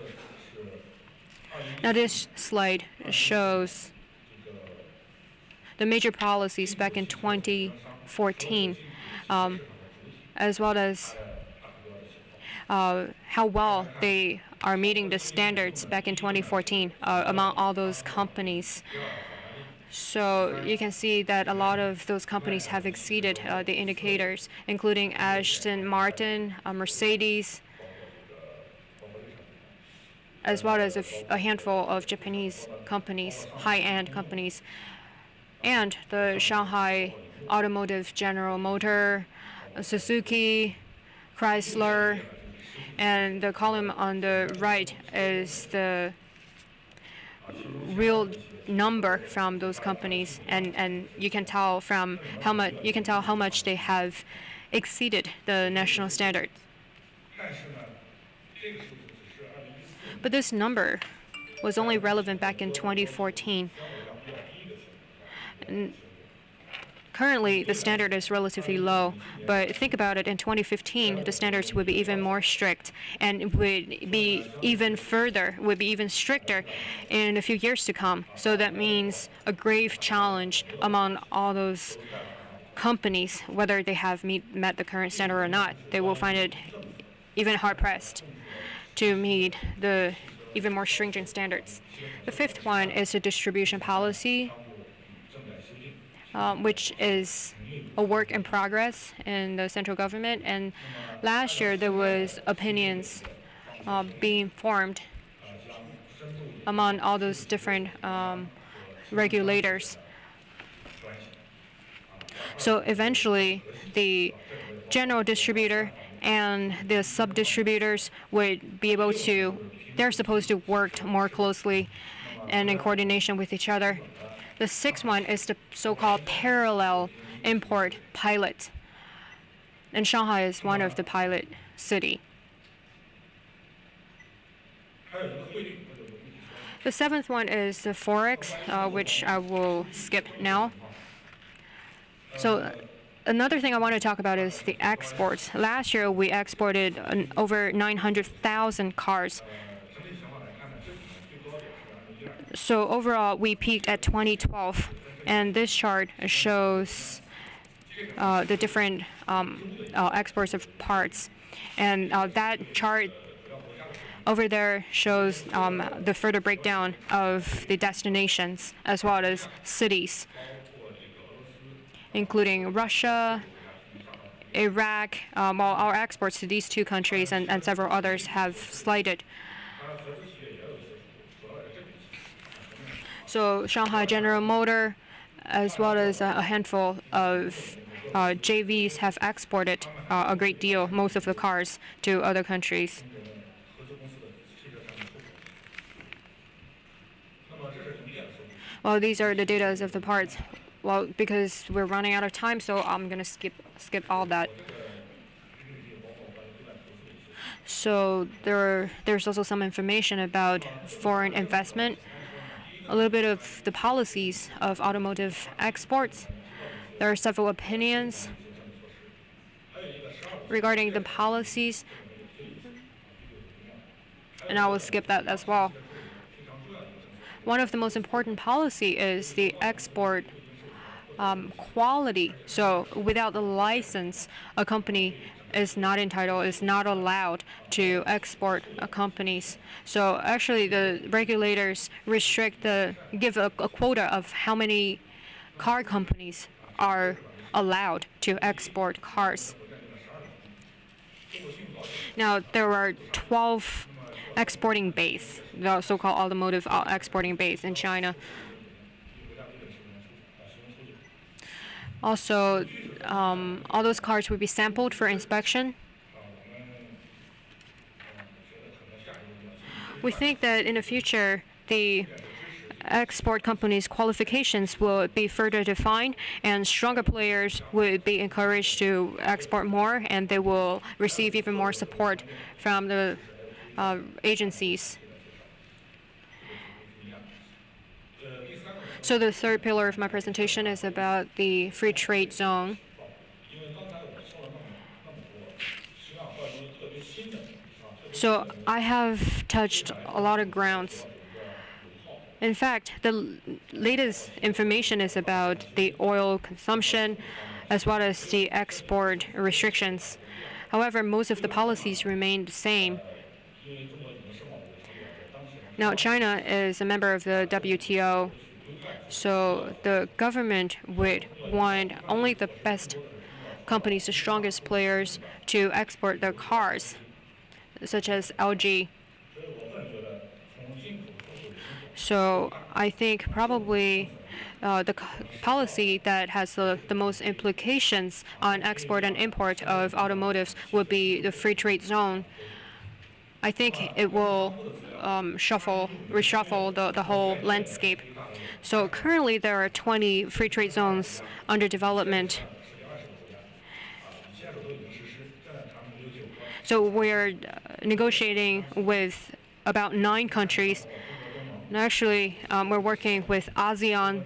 Now this slide shows the major policies back in 2014, as well as how well they are meeting the standards back in 2014 among all those companies. So you can see that a lot of those companies have exceeded the indicators, including Aston Martin, Mercedes, as well as a handful of Japanese companies, high-end companies, and the Shanghai Automotive General Motor, Suzuki, Chrysler. And the column on the right is the real number from those companies, and you can tell from how much they have exceeded the national standard. But this number was only relevant back in 2014. And currently, the standard is relatively low, but think about it, in 2015, the standards would be even more strict and would be even stricter in a few years to come. So that means a grave challenge among all those companies, whether they have met the current standard or not. They will find it even hard-pressed to meet the even more stringent standards. The fifth one is the distribution policy, which is a work in progress in the central government. And last year, there was opinions being formed among all those different regulators. So eventually, the general distributor and the sub-distributors would be able to, they're supposed to work more closely and in coordination with each other. The sixth one is the so-called parallel import pilot. and Shanghai is one of the pilot city. The seventh one is the Forex, which I will skip now. So another thing I want to talk about is the exports. Last year, we exported over 900,000 cars. So overall, we peaked at 2012. And this chart shows the different exports of parts. And that chart over there shows the further breakdown of the destinations as well as cities, including Russia, Iraq. While our exports to these two countries and several others have slided. So Shanghai General Motor, as well as a handful of JVs, have exported a great deal, most of the cars, to other countries. Well, these are the data of the parts. Well, because we're running out of time, so I'm going to skip all that. So there's also some information about foreign investment, a little bit of the policies of automotive exports. There are several opinions regarding the policies, and I will skip that as well. One of the most important policy is the export quality. So without the license, a company is not entitled, is not allowed to export companies. So actually the regulators give a quota of how many car companies are allowed to export cars. Now there are 12 exporting base, the so-called automotive exporting base in China. Also, all those cars will be sampled for inspection. We think that in the future, the export companies' qualifications will be further defined, and stronger players will be encouraged to export more, and they will receive even more support from the agencies. So the third pillar of my presentation is about the free trade zone. So I have touched a lot of grounds. In fact, the latest information is about the oil consumption as well as the export restrictions. However, most of the policies remain the same. Now, China is a member of the WTO, so the government would want only the best companies, the strongest players, to export their cars, such as LG. So I think probably the policy that has the most implications on export and import of automotives would be the free trade zone. I think it will reshuffle the whole landscape. So currently there are 20 free trade zones under development. So we're negotiating with about 9 countries. And actually, we're working with ASEAN,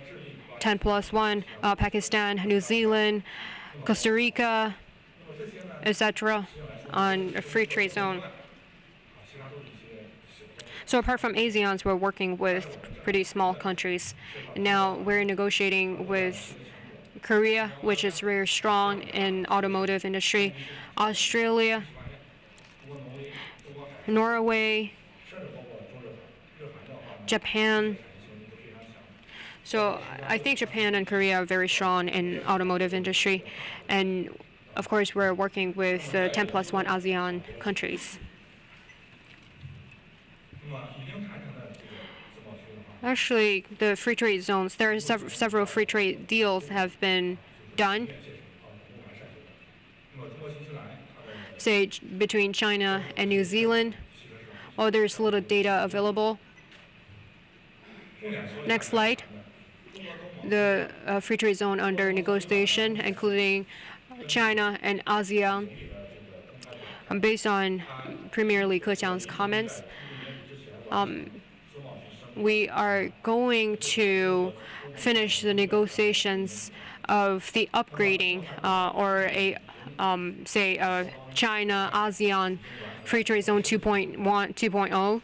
10+1, Pakistan, New Zealand, Costa Rica, etc. on a free trade zone. So apart from ASEANs, we're working with pretty small countries. And now we're negotiating with Korea, which is very strong in automotive industry, Australia, Norway, Japan. So I think Japan and Korea are very strong in automotive industry. And of course, we're working with the 10+1 ASEAN countries. Actually, the free trade zones, there are several free trade deals have been done, say between China and New Zealand. Oh, there's little data available. Next slide. The free trade zone under negotiation, including China, and ASEAN. Based on Premier Li Keqiang's comments, we are going to finish the negotiations of the upgrading or China ASEAN Free Trade Zone 2.1, 2.0.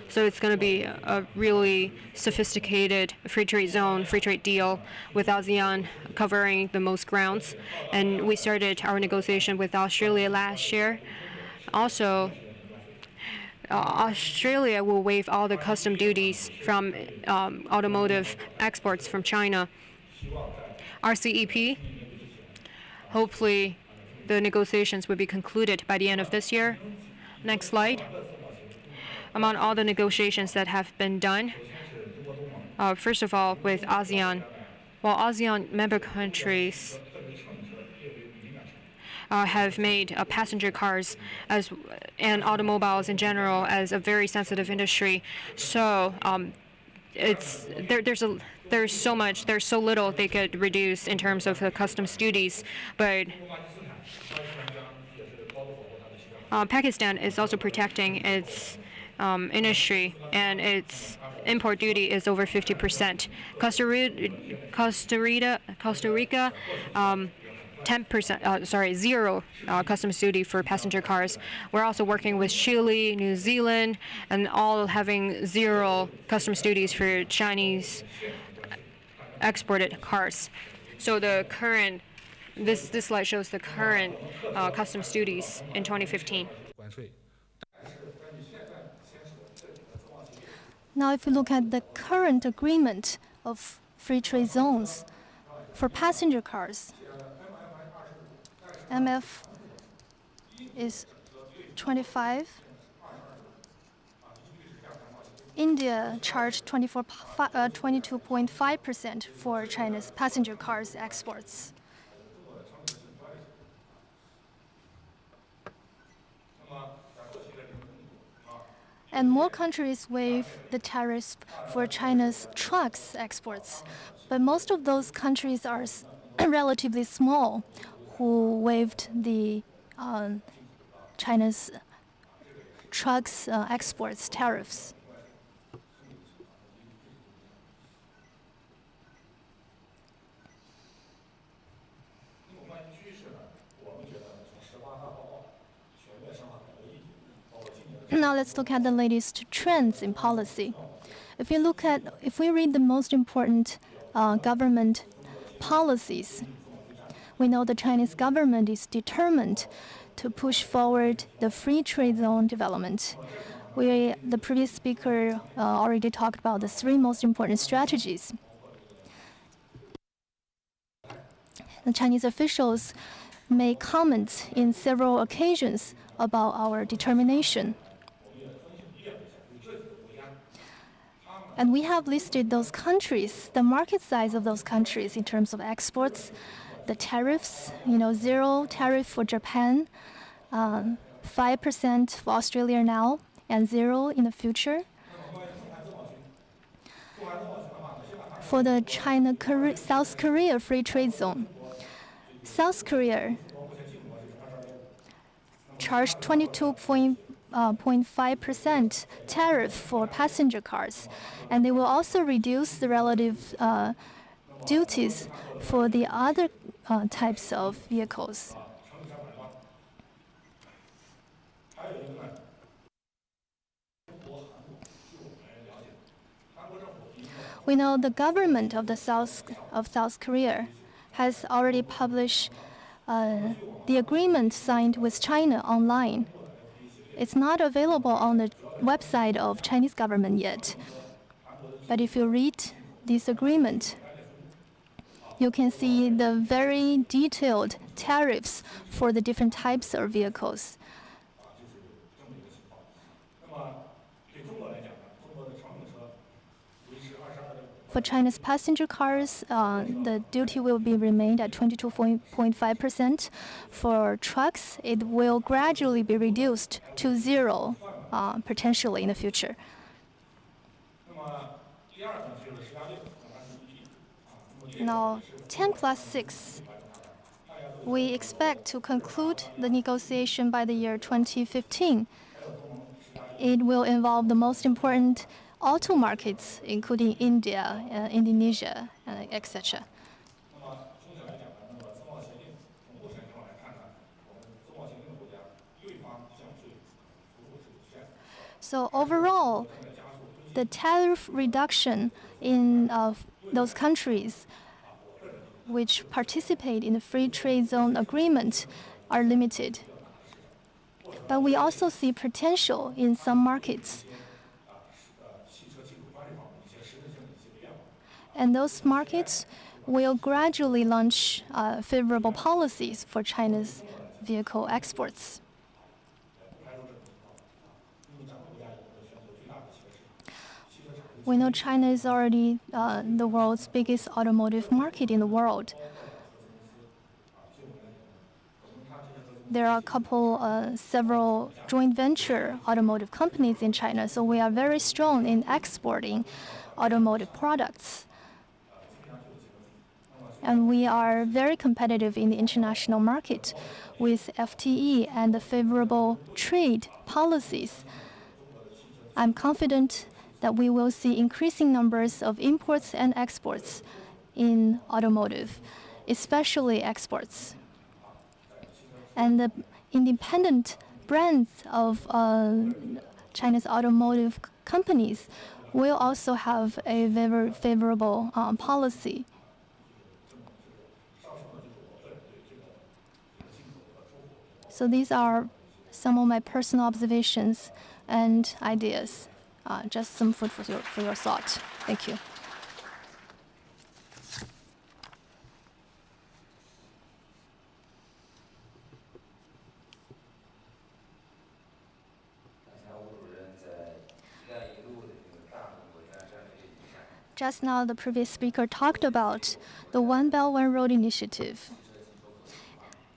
So it's going to be a really sophisticated free trade zone, free trade deal with ASEAN covering the most grounds. And we started our negotiation with Australia last year. Also, Australia will waive all the custom duties from automotive exports from China. RCEP, hopefully the negotiations will be concluded by the end of this year. Next slide. Among all the negotiations that have been done, first of all, with ASEAN, while ASEAN member countries have made passenger cars and automobiles in general as a very sensitive industry, so there's so little they could reduce in terms of the customs duties, but Pakistan is also protecting its industry, and its import duty is over 50%. Costa Rica, 10%, zero customs duty for passenger cars. We're also working with Chile, New Zealand, and all having zero customs duties for Chinese exported cars. So the current, this slide shows the current customs duties in 2015. Now, if you look at the current agreement of free trade zones for passenger cars, MF is 25. India charged 22.5% for China's passenger cars exports. And more countries waive the tariffs for China's trucks exports. But most of those countries are relatively small who waived the China's trucks exports tariffs. Now let's look at the latest trends in policy. If we read the most important government policies, we know the Chinese government is determined to push forward the free trade zone development. The previous speaker already talked about the three most important strategies. The Chinese officials made comments in several occasions about our determination. And we have listed those countries, the market size of those countries in terms of exports, the tariffs, zero tariff for Japan, 5% for Australia now, and zero in the future. For the South Korea free trade zone, South Korea charged 22.5% tariff for passenger cars, and they will also reduce the relative duties for the other types of vehicles. We know the government of South Korea has already published the agreement signed with China online. It's not available on the website of Chinese government yet. But if you read this agreement, you can see the very detailed tariffs for the different types of vehicles. For China's passenger cars, the duty will be remained at 22.5%. For trucks, it will gradually be reduced to zero, potentially in the future. Now, 10 plus 6. We expect to conclude the negotiation by the year 2015. It will involve the most important auto markets, including India, Indonesia, etc. So overall, the tariff reduction in those countries which participate in the free trade zone agreement are limited. But we also see potential in some markets. And those markets will gradually launch favorable policies for China's vehicle exports. We know China is already the world's biggest automotive market in the world. There are several joint venture automotive companies in China, so we are very strong in exporting automotive products. And we are very competitive in the international market with FTE and the favorable trade policies. I'm confident that we will see increasing numbers of imports and exports in automotive, especially exports. And the independent brands of China's automotive companies will also have a very favorable policy. So these are some of my personal observations and ideas. Just some food for your thought. Thank you. Just now, the previous speaker talked about the One Belt, One Road initiative.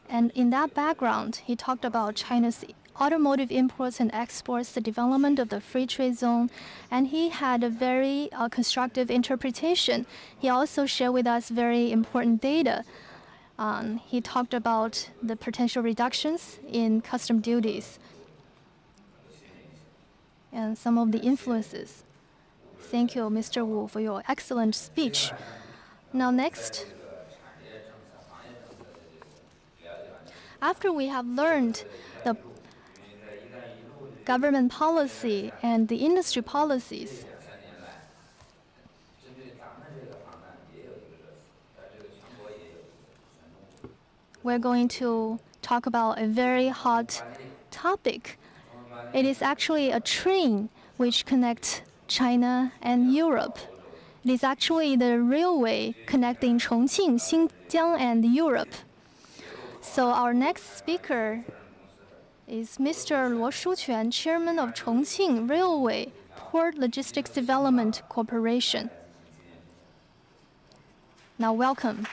And in that background, he talked about China's automotive imports and exports, the development of the free trade zone, and he had a very constructive interpretation. He also shared with us very important data. He talked about the potential reductions in custom duties and some of the influences. Thank you, Mr. Wu, for your excellent speech. Now, next, after we have learned the government policy and the industry policies, we're going to talk about a very hot topic. It is actually a train which connects China and Europe. It is actually the railway connecting Chongqing, Xinjiang, and Europe. So our next speaker is Mr. Luo Shuquan, Chairman of Chongqing Railway Port Logistics Development Corporation. Now, welcome.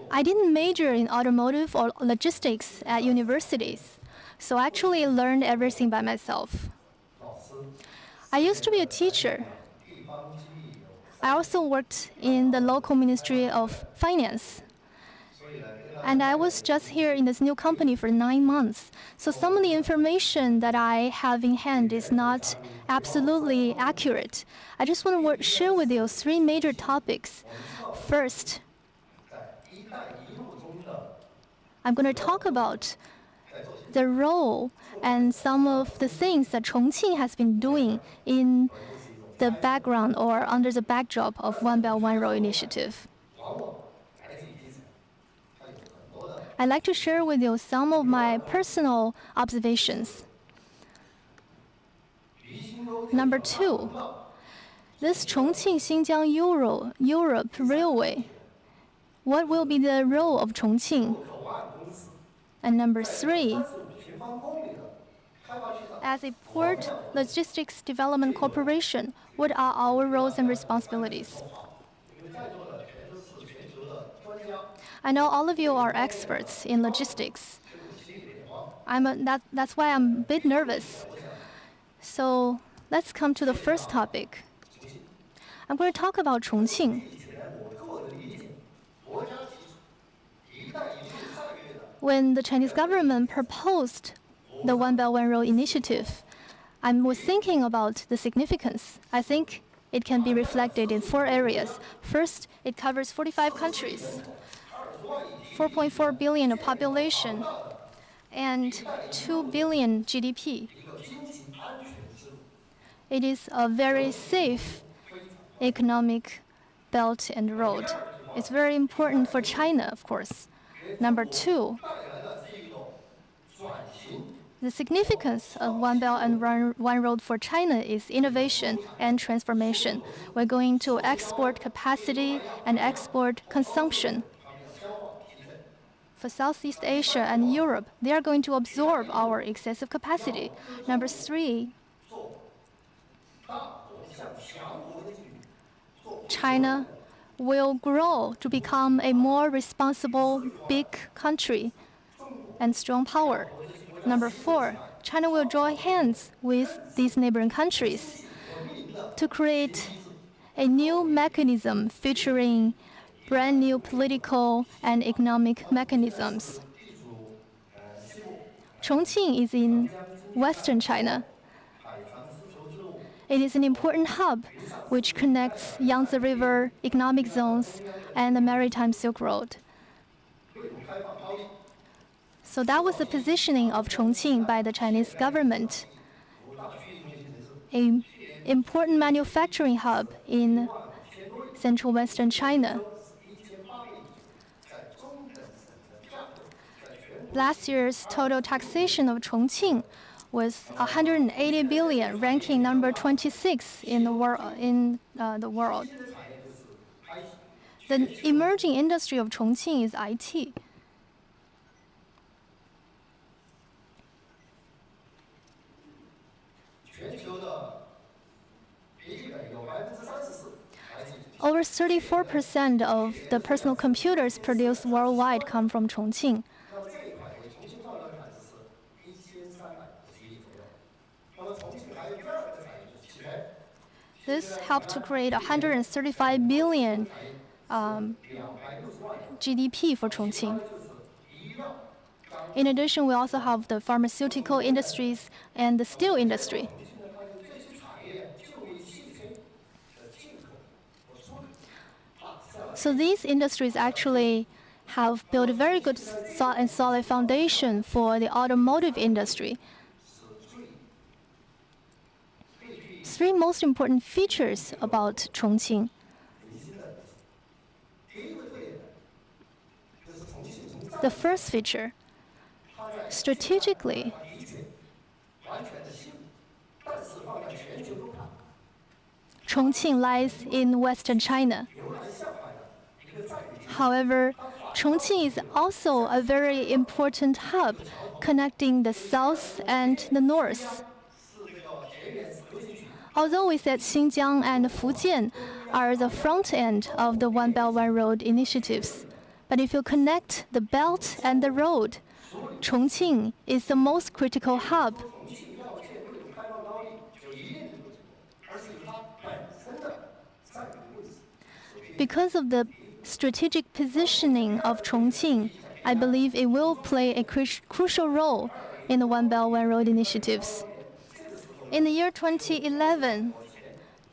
I didn't major in automotive or logistics at universities, so I actually learned everything by myself. I used to be a teacher. I also worked in the local Ministry of Finance. And I was just here in this new company for 9 months. So some of the information that I have in hand is not absolutely accurate. I just want to share with you 3 major topics. First, I'm going to talk about the role and some of the things that Chongqing has been doing in the background or under the backdrop of One Belt, One Road initiative. I'd like to share with you some of my personal observations. Number 2, this Chongqing-Xinjiang Europe Railway, what will be the role of Chongqing? And number 3, as a Port Logistics Development Corporation, what are our roles and responsibilities? I know all of you are experts in logistics. That's why I'm a bit nervous. So let's come to the first topic. I'm going to talk about Chongqing. When the Chinese government proposed the One Belt One Road initiative, I was thinking about the significance. I think it can be reflected in 4 areas. First, it covers 45 countries, 4.4 billion of population, and 2 billion GDP. It is a very safe economic belt and road. It's very important for China, of course. Number 2, the significance of One Belt and One Road for China is innovation and transformation. We're going to export capacity and export consumption. For Southeast Asia and Europe, they are going to absorb our excessive capacity. Number 3, China will grow to become a more responsible, big country and strong power. Number 4, China will join hands with these neighboring countries to create a new mechanism featuring brand new political and economic mechanisms. Chongqing is in western China. It is an important hub which connects Yangtze River economic zones and the maritime Silk Road. So that was the positioning of Chongqing by the Chinese government, an important manufacturing hub in central western China. Last year's total taxation of Chongqing was 180 billion, ranking number 26 in the world. The emerging industry of Chongqing is IT. Over 34% of the personal computers produced worldwide come from Chongqing. This helped to create 135 billion GDP for Chongqing. In addition, we also have the pharmaceutical industries and the steel industry. So these industries actually have built a very good and solid foundation for the automotive industry. 3 most important features about Chongqing. The first feature, strategically, Chongqing lies in western China. However, Chongqing is also a very important hub connecting the south and the north. Although we said Xinjiang and Fujian are the front end of the One Belt One Road initiatives, but if you connect the belt and the road, Chongqing is the most critical hub. Because of the strategic positioning of Chongqing, I believe it will play a crucial role in the One Belt One Road initiatives. In the year 2011,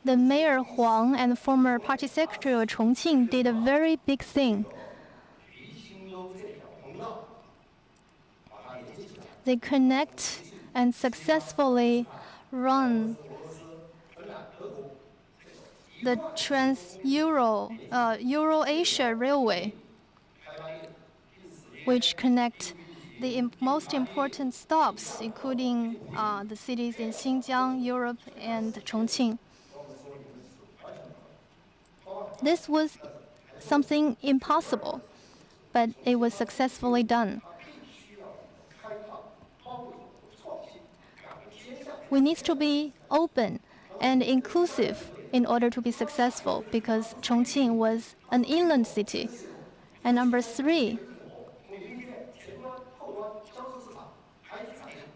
the Mayor Huang and the former party secretary of Chongqing did a very big thing. They connect and successfully run the Euro-Asia Railway, which connect the most important stops, including the cities in Xinjiang, Europe, and Chongqing. This was something impossible, but it was successfully done. We need to be open and inclusive in order to be successful, because Chongqing was an inland city. And number 3,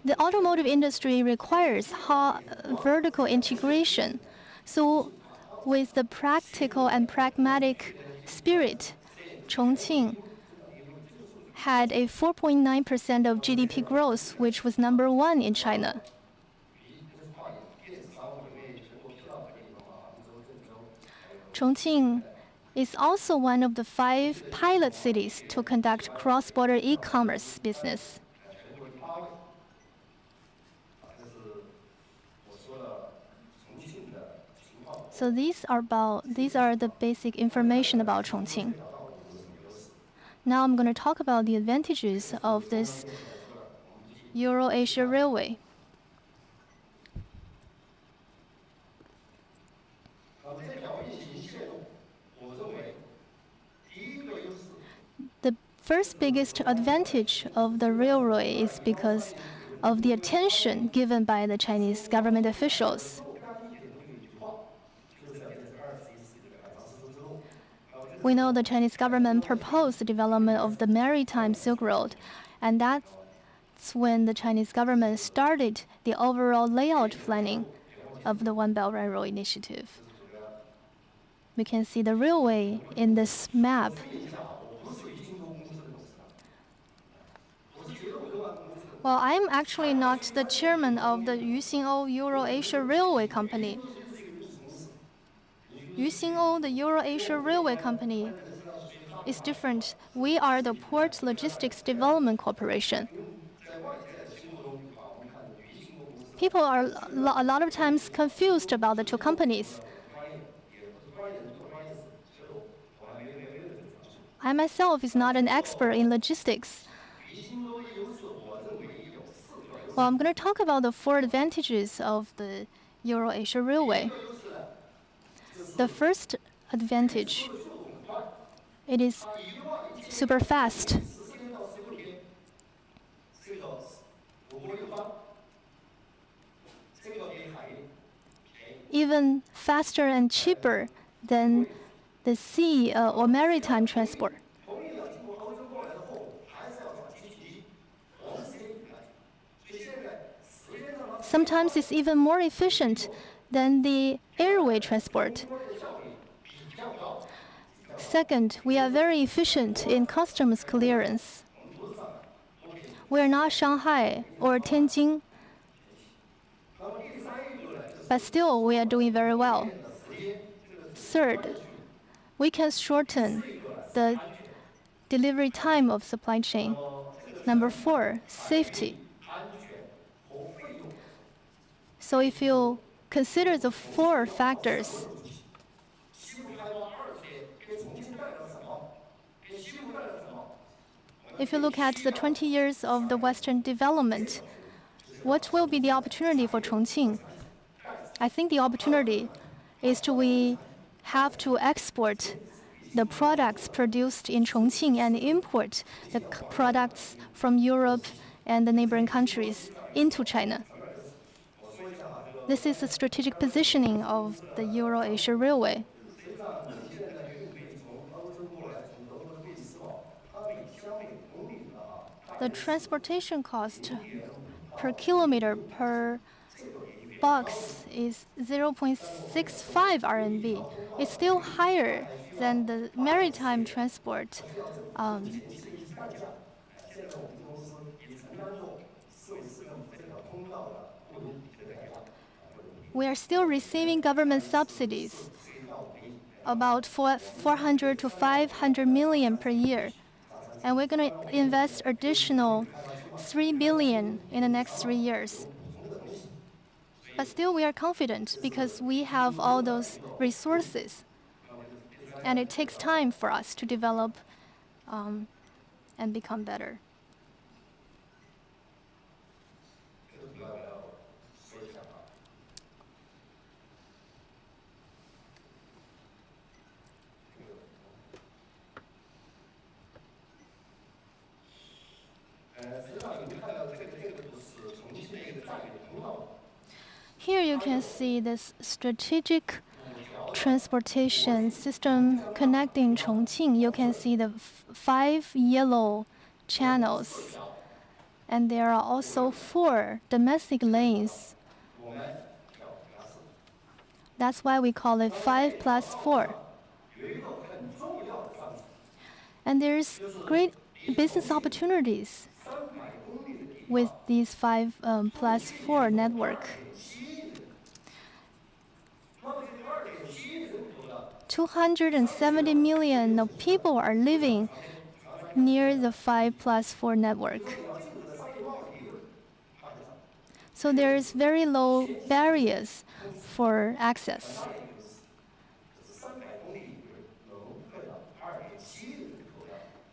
The automotive industry requires vertical integration. So, with the practical and pragmatic spirit, Chongqing had a 4.9% of GDP growth, which was number one in China. Chongqing is also one of the 5 pilot cities to conduct cross-border e-commerce business. So these are the basic information about Chongqing. Now I'm going to talk about the advantages of this Euro-Asia Railway. The first biggest advantage of the railway is because of the attention given by the Chinese government officials. We know the Chinese government proposed the development of the maritime Silk Road, and that's when the Chinese government started the overall layout planning of the One Belt One Road initiative. We can see the railway in this map. Well, I'm actually not the chairman of the Yuxin'ou Euro-Asia Railway Company. Yuxin'ou, the Euro-Asia Railway Company, is different. We are the Port Logistics Development Corporation. People are a lot of times confused about the two companies. I myself is not an expert in logistics. Well, I'm going to talk about the 4 advantages of the Euro-Asia Railway. The first advantage, it is super fast. Even faster and cheaper than the sea or maritime transport. Sometimes it's even more efficient than the airway transport. Second, we are very efficient in customs clearance. We are not Shanghai or Tianjin, but still we are doing very well. Third, we can shorten the delivery time of supply chain. Number 4, safety. So if you consider the 4 factors, if you look at the 20 years of the Western development, what will be the opportunity for Chongqing? I think the opportunity is we have to export the products produced in Chongqing and import the products from Europe and the neighboring countries into China. This is the strategic positioning of the Euro-Asia Railway. The transportation cost per kilometer per box is 0.65 RMB. It's still higher than the maritime transport. We are still receiving government subsidies, about 400 to 500 million per year. And we're going to invest additional 3 billion in the next 3 years. But still we are confident because we have all those resources. And it takes time for us to develop and become better. Here you can see this strategic transportation system connecting Chongqing. You can see the 5 yellow channels. and there are also 4 domestic lanes. That's why we call it 5 plus 4. And there's great business opportunities with these 5 plus 4 network. 270 million of people are living near the 5 plus 4 network. So there is very low barriers for access.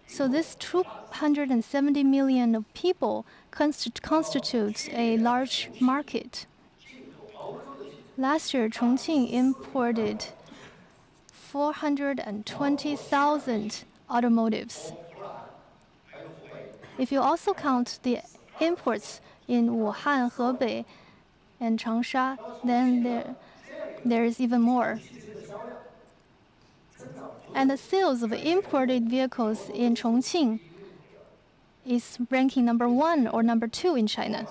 So this 270 million of people constitutes a large market. Last year, Chongqing imported 420,000 automotives. If you also count the imports in Wuhan, Hebei, and Changsha, then there is even more. And the sales of imported vehicles in Chongqing is ranking number 1 or number 2 in China.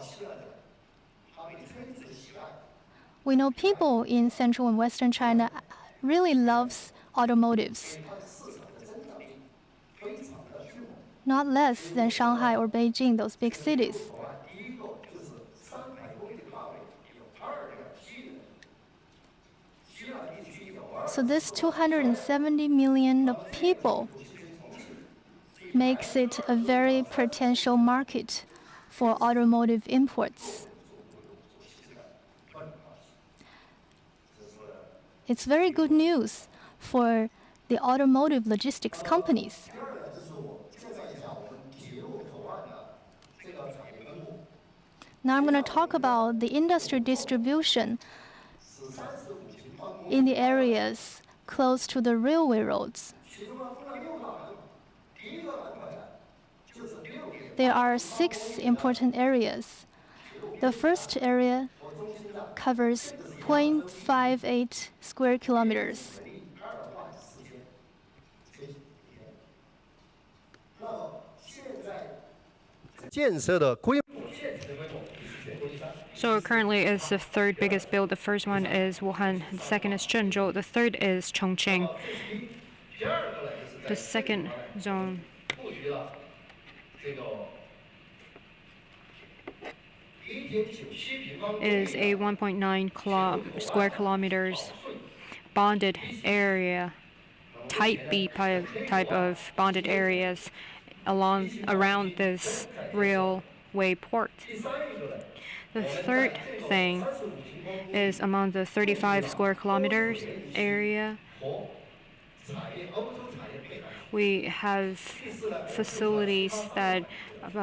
We know people in central and western China really loves automotives, not less than Shanghai or Beijing, those big cities. So this 270 million of people makes it a very potential market for automotive imports. It's very good news for the automotive logistics companies. Now I'm going to talk about the industry distribution in the areas close to the railway roads. There are 6 important areas. The first area covers 0.58 square kilometers. So currently it's the 3rd biggest build. The first one is Wuhan, the second is Zhengzhou, the third is Chongqing. The second zone is a 1.9 square kilometers bonded area, type B type of bonded areas around this railway port. The third thing is among the 35 square kilometers area. We have facilities that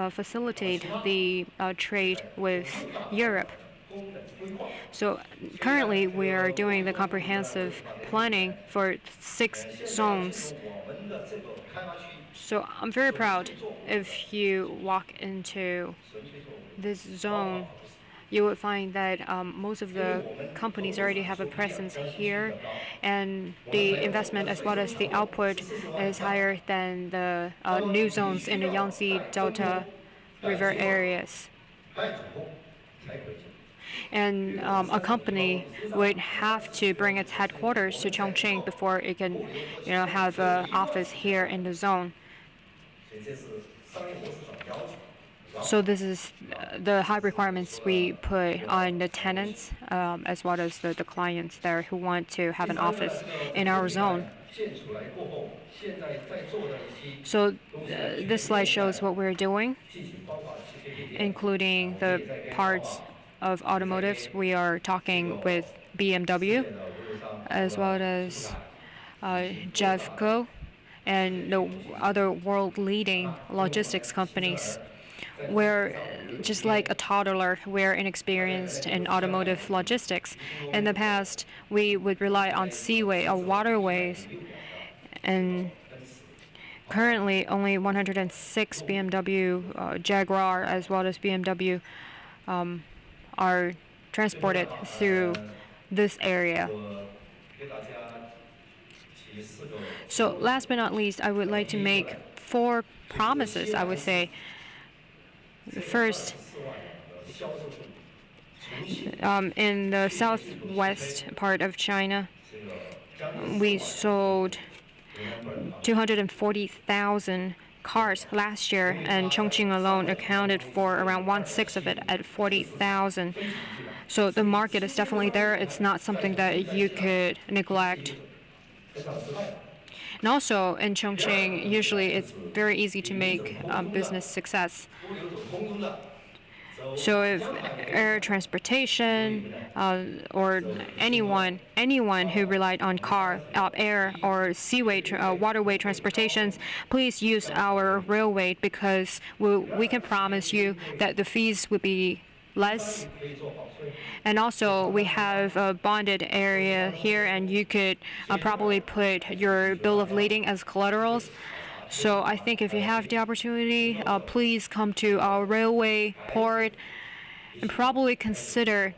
facilitate the trade with Europe. So currently we are doing the comprehensive planning for 6 zones. So I'm very proud. If you walk into this zone, you would find that most of the companies already have a presence here, and the investment as well as the output is higher than the new zones in the Yangtze Delta River areas. And a company would have to bring its headquarters to Chongqing before it can, have an office here in the zone. So this is the high requirements we put on the tenants as well as the clients there who want to have an office in our zone. So this slide shows what we're doing, including the parts of automotives. We are talking with BMW as well as Jeffco and the other world-leading logistics companies. We're just like a toddler. We're inexperienced in automotive logistics. In the past, we would rely on seaway or waterways, and currently only 106 BMW Jaguar as well as BMW are transported through this area. So last but not least, I would like to make 4 promises, I would say. First, in the southwest part of China, we sold 240,000 cars last year, and Chongqing alone accounted for around 1/6 of it at 40,000. So the market is definitely there. It's not something that you could neglect. And also in Chongqing, usually it's very easy to make business success. So if air transportation or anyone who relied on car, air or seaway, waterway transportations, please use our railway, because we can promise you that the fees would be less. And also we have a bonded area here, and you could probably put your bill of lading as collaterals. So I think if you have the opportunity, please come to our railway port and probably consider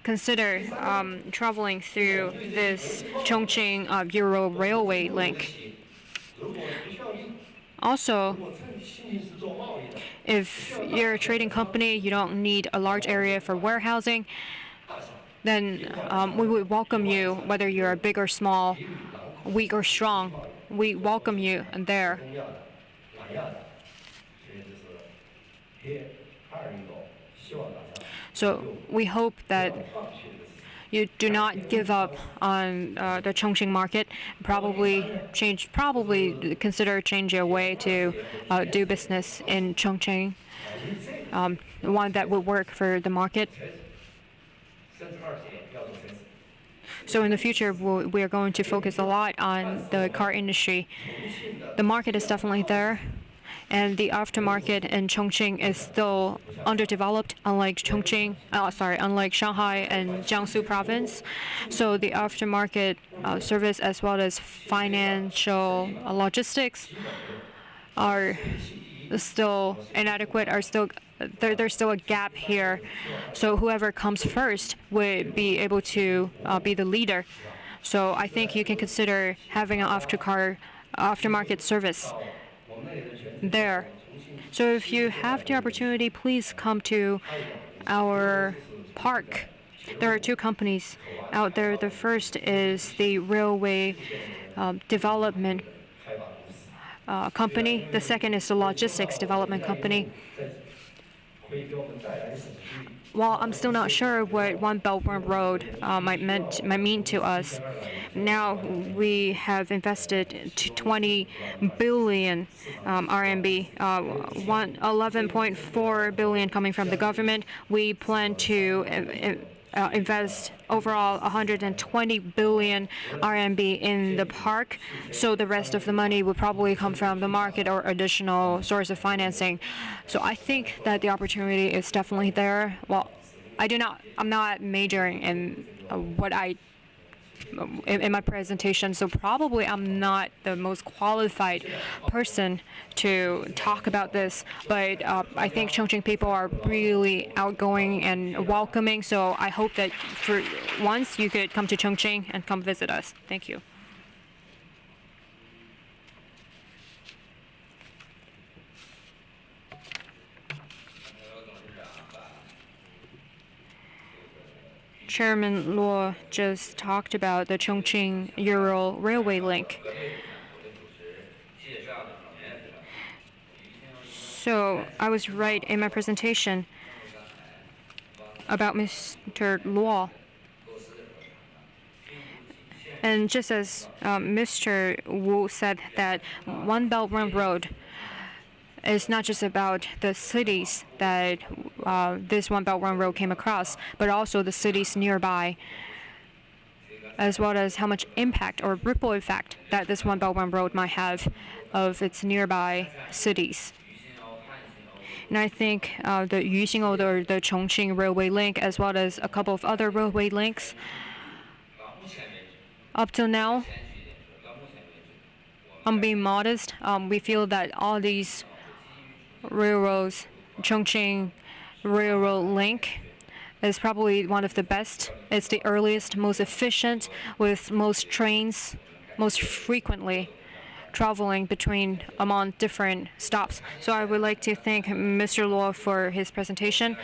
traveling through this Chongqing Euro railway link. Also, if you're a trading company, you don't need a large area for warehousing, then we would welcome you, whether you're big or small, weak or strong. We welcome you there. So we hope that you do not give up on the Chongqing market. Probably consider changing your way to do business in Chongqing, one that would work for the market. So in the future, we are going to focus a lot on the car industry. The market is definitely there, and the aftermarket in Chongqing is still underdeveloped, unlike Shanghai and Jiangsu province. So the aftermarket service, as well as financial logistics, are still inadequate. There's still a gap here. So whoever comes first would be able to be the leader. So I think you can consider having an aftermarket service there. So if you have the opportunity, please come to our park. There are two companies out there. The first is the railway development company. The second is the logistics development company. While I'm still not sure what One Belt One Road might mean to us, now we have invested 20 billion RMB, 11.4 billion coming from the government. We plan to invest overall 120 billion RMB in the park. So the rest of the money would probably come from the market or additional source of financing. So I think that the opportunity is definitely there. Well, I'm not majoring in in my presentation, so probably I'm not the most qualified person to talk about this, but I think Chongqing people are really outgoing and welcoming, so I hope that for once you could come to Chongqing and come visit us. Thank you. Chairman Luo just talked about the Chongqing Euro railway link. So I was right in my presentation about Mr. Luo. And just as Mr. Wu said that One Belt One Road is not just about the cities that this One Belt One Road came across, but also the cities nearby, as well as how much impact or ripple effect that this One Belt One Road might have of its nearby cities. And I think the Yuxing or the Chongqing railway link, as well as a couple of other railway links, up till now, I'm being modest, we feel that all these railroads, Chongqing railroad link is probably one of the best. It's the earliest, most efficient, with most trains, most frequently traveling among different stops. So I would like to thank Mr. Luo for his presentation.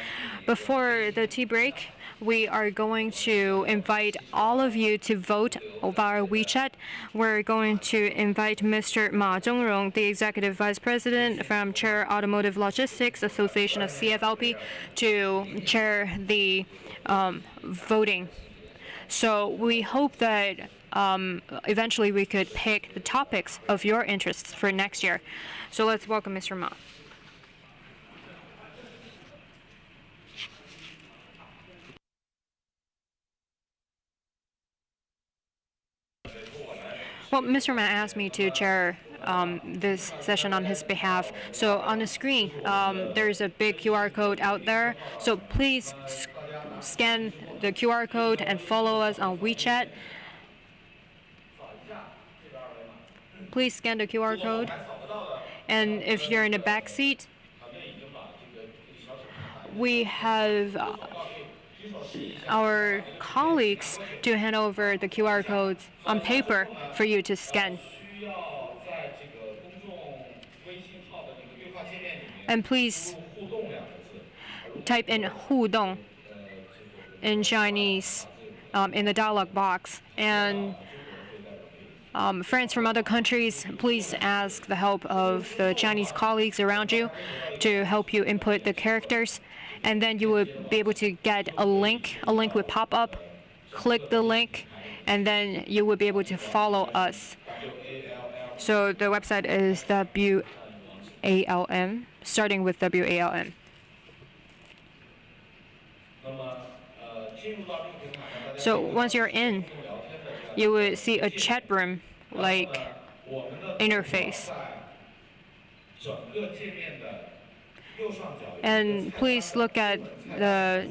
Before the tea break, we are going to invite all of you to vote via WeChat. We're going to invite Mr. Ma Zhongrong, the Executive Vice President from Chair Automotive Logistics Association of CFLP, to chair the voting. So we hope that eventually we could pick the topics of your interests for next year. So let's welcome Mr. Ma. Well, Mr. Ma asked me to chair this session on his behalf. So on the screen, there's a big QR code out there. So please scan the QR code and follow us on WeChat. Please scan the QR code. And if you're in the back seat, we have our colleagues to hand over the QR codes on paper for you to scan. And please type in 互动 in Chinese in the dialog box. And friends from other countries, please ask the help of the Chinese colleagues around you to help you input the characters. And then you would be able to get a link. A link would pop up. Click the link, and then you would be able to follow us. So the website is WALM, starting with WALM. So once you're in, you will see a chat room like interface. And please look at the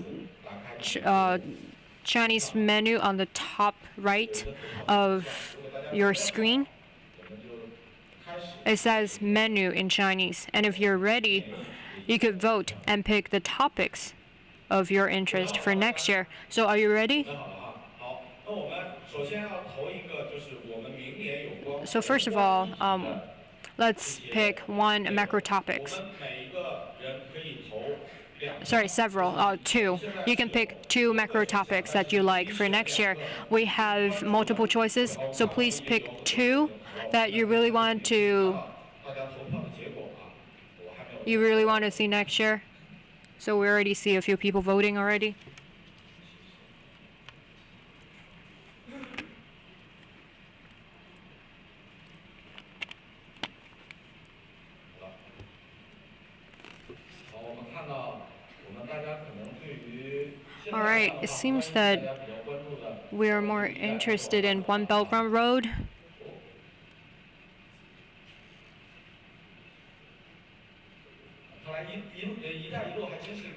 Chinese menu on the top right of your screen. It says menu in Chinese. And if you're ready, you could vote and pick the topics of your interest for next year. So are you ready? So first of all, let's pick one macro topics. Sorry, several, two. You can pick two macro topics that you like for next year. We have multiple choices, so please pick two that you really want to see next year. So we already see a few people voting already. All right, it seems that we are more interested in One Belt One Road.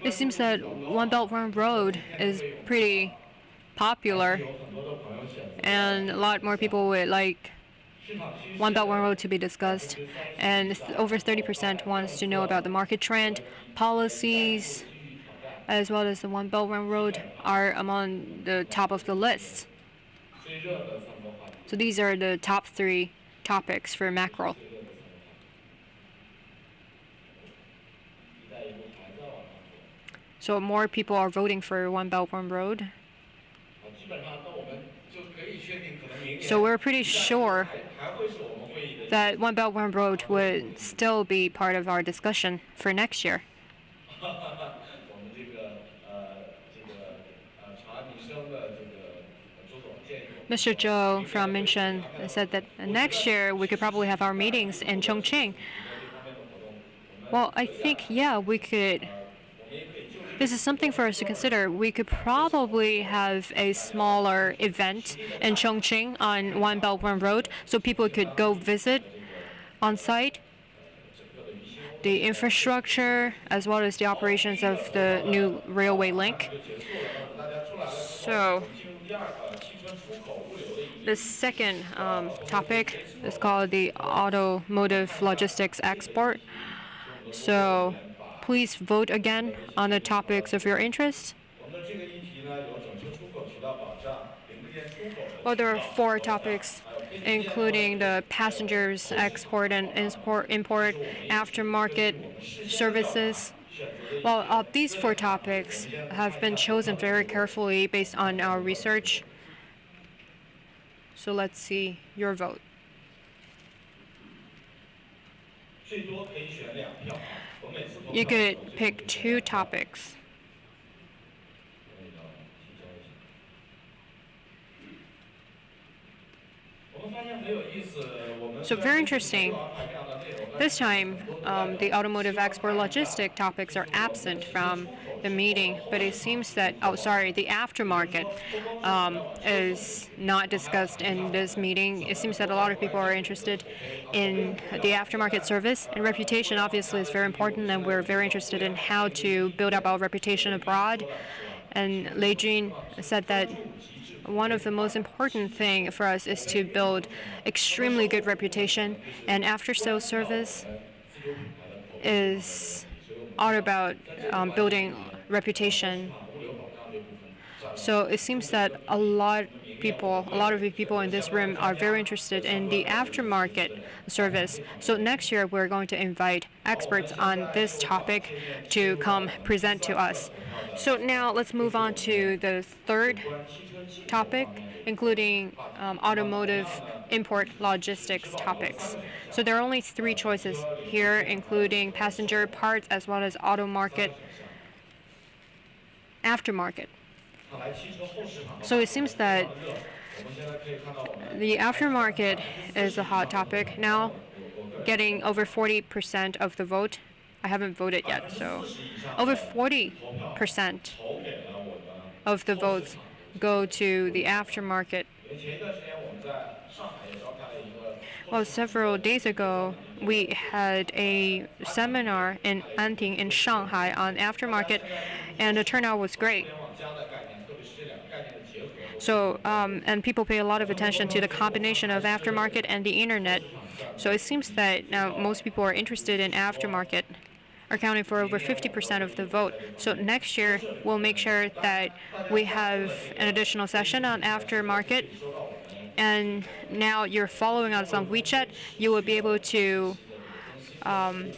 It seems that One Belt One Road is pretty popular, and a lot more people would like One Belt One Road to be discussed. And over 30% wants to know about the market trend, policies, as well as the One Belt One Road are among the top of the list. So these are the top three topics for macro. So more people are voting for One Belt One Road. So we're pretty sure that One Belt One Road would still be part of our discussion for next year. Mr. Zhou from Minshen said that next year we could probably have our meetings in Chongqing. Well, I think, yeah, we could. This is something for us to consider. We could probably have a smaller event in Chongqing on One Belt One Road so people could go visit on site the infrastructure as well as the operations of the new railway link. So the second topic is called the Automotive Logistics Export. So please vote again on the topics of your interest. Well, there are four topics including the passengers export and import, aftermarket services. Well, these 4 topics have been chosen very carefully based on our research. So let's see your vote. You could pick 2 topics. So very interesting. This time, the automotive export logistic topics are absent from the meeting, but it seems that, the aftermarket is not discussed in this meeting. It seems that a lot of people are interested in the aftermarket service, and reputation obviously is very important, and we're very interested in how to build up our reputation abroad. And Lei Jun said that one of the most important thing for us is to build extremely good reputation, and after-sales service is all about building reputation. So it seems that a lot of the people in this room are very interested in the aftermarket service. So next year we're going to invite experts on this topic to come present to us. So now let's move on to the 3rd topic, including automotive import logistics topics. So there are only 3 choices here, including passenger parts as well as aftermarket. So it seems that the aftermarket is a hot topic now, getting over 40% of the vote. I haven't voted yet, so over 40% of the votes go to the aftermarket. Well, several days ago, we had a seminar in Anting in Shanghai on aftermarket, and the turnout was great. So, and people pay a lot of attention to the combination of aftermarket and the internet. So it seems that now most people are interested in aftermarket, accounting for over 50% of the vote. So next year, we'll make sure that we have an additional session on aftermarket. And now you're following us on WeChat, you will be able to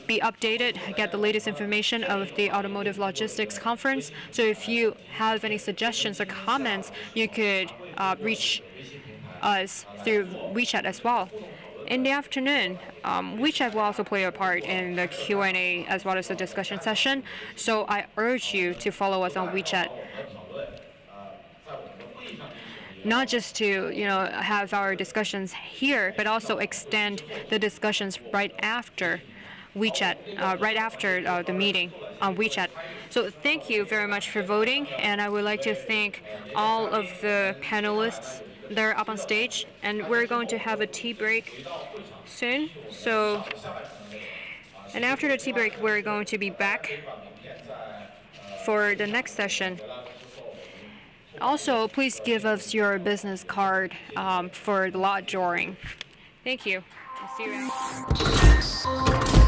be updated, get the latest information of the Automotive Logistics Conference. So if you have any suggestions or comments, you could reach us through WeChat as well. In the afternoon, WeChat will also play a part in the Q&A as well as the discussion session. So I urge you to follow us on WeChat. Not just to have our discussions here, but also extend the discussions right after WeChat, right after the meeting on WeChat. So thank you very much for voting, and I would like to thank all of the panelists that are up on stage, and we're going to have a tea break soon. So, and after the tea break, we're going to be back for the next session. Also, please give us your business card for the lot drawing. Thank you. I'll see you after.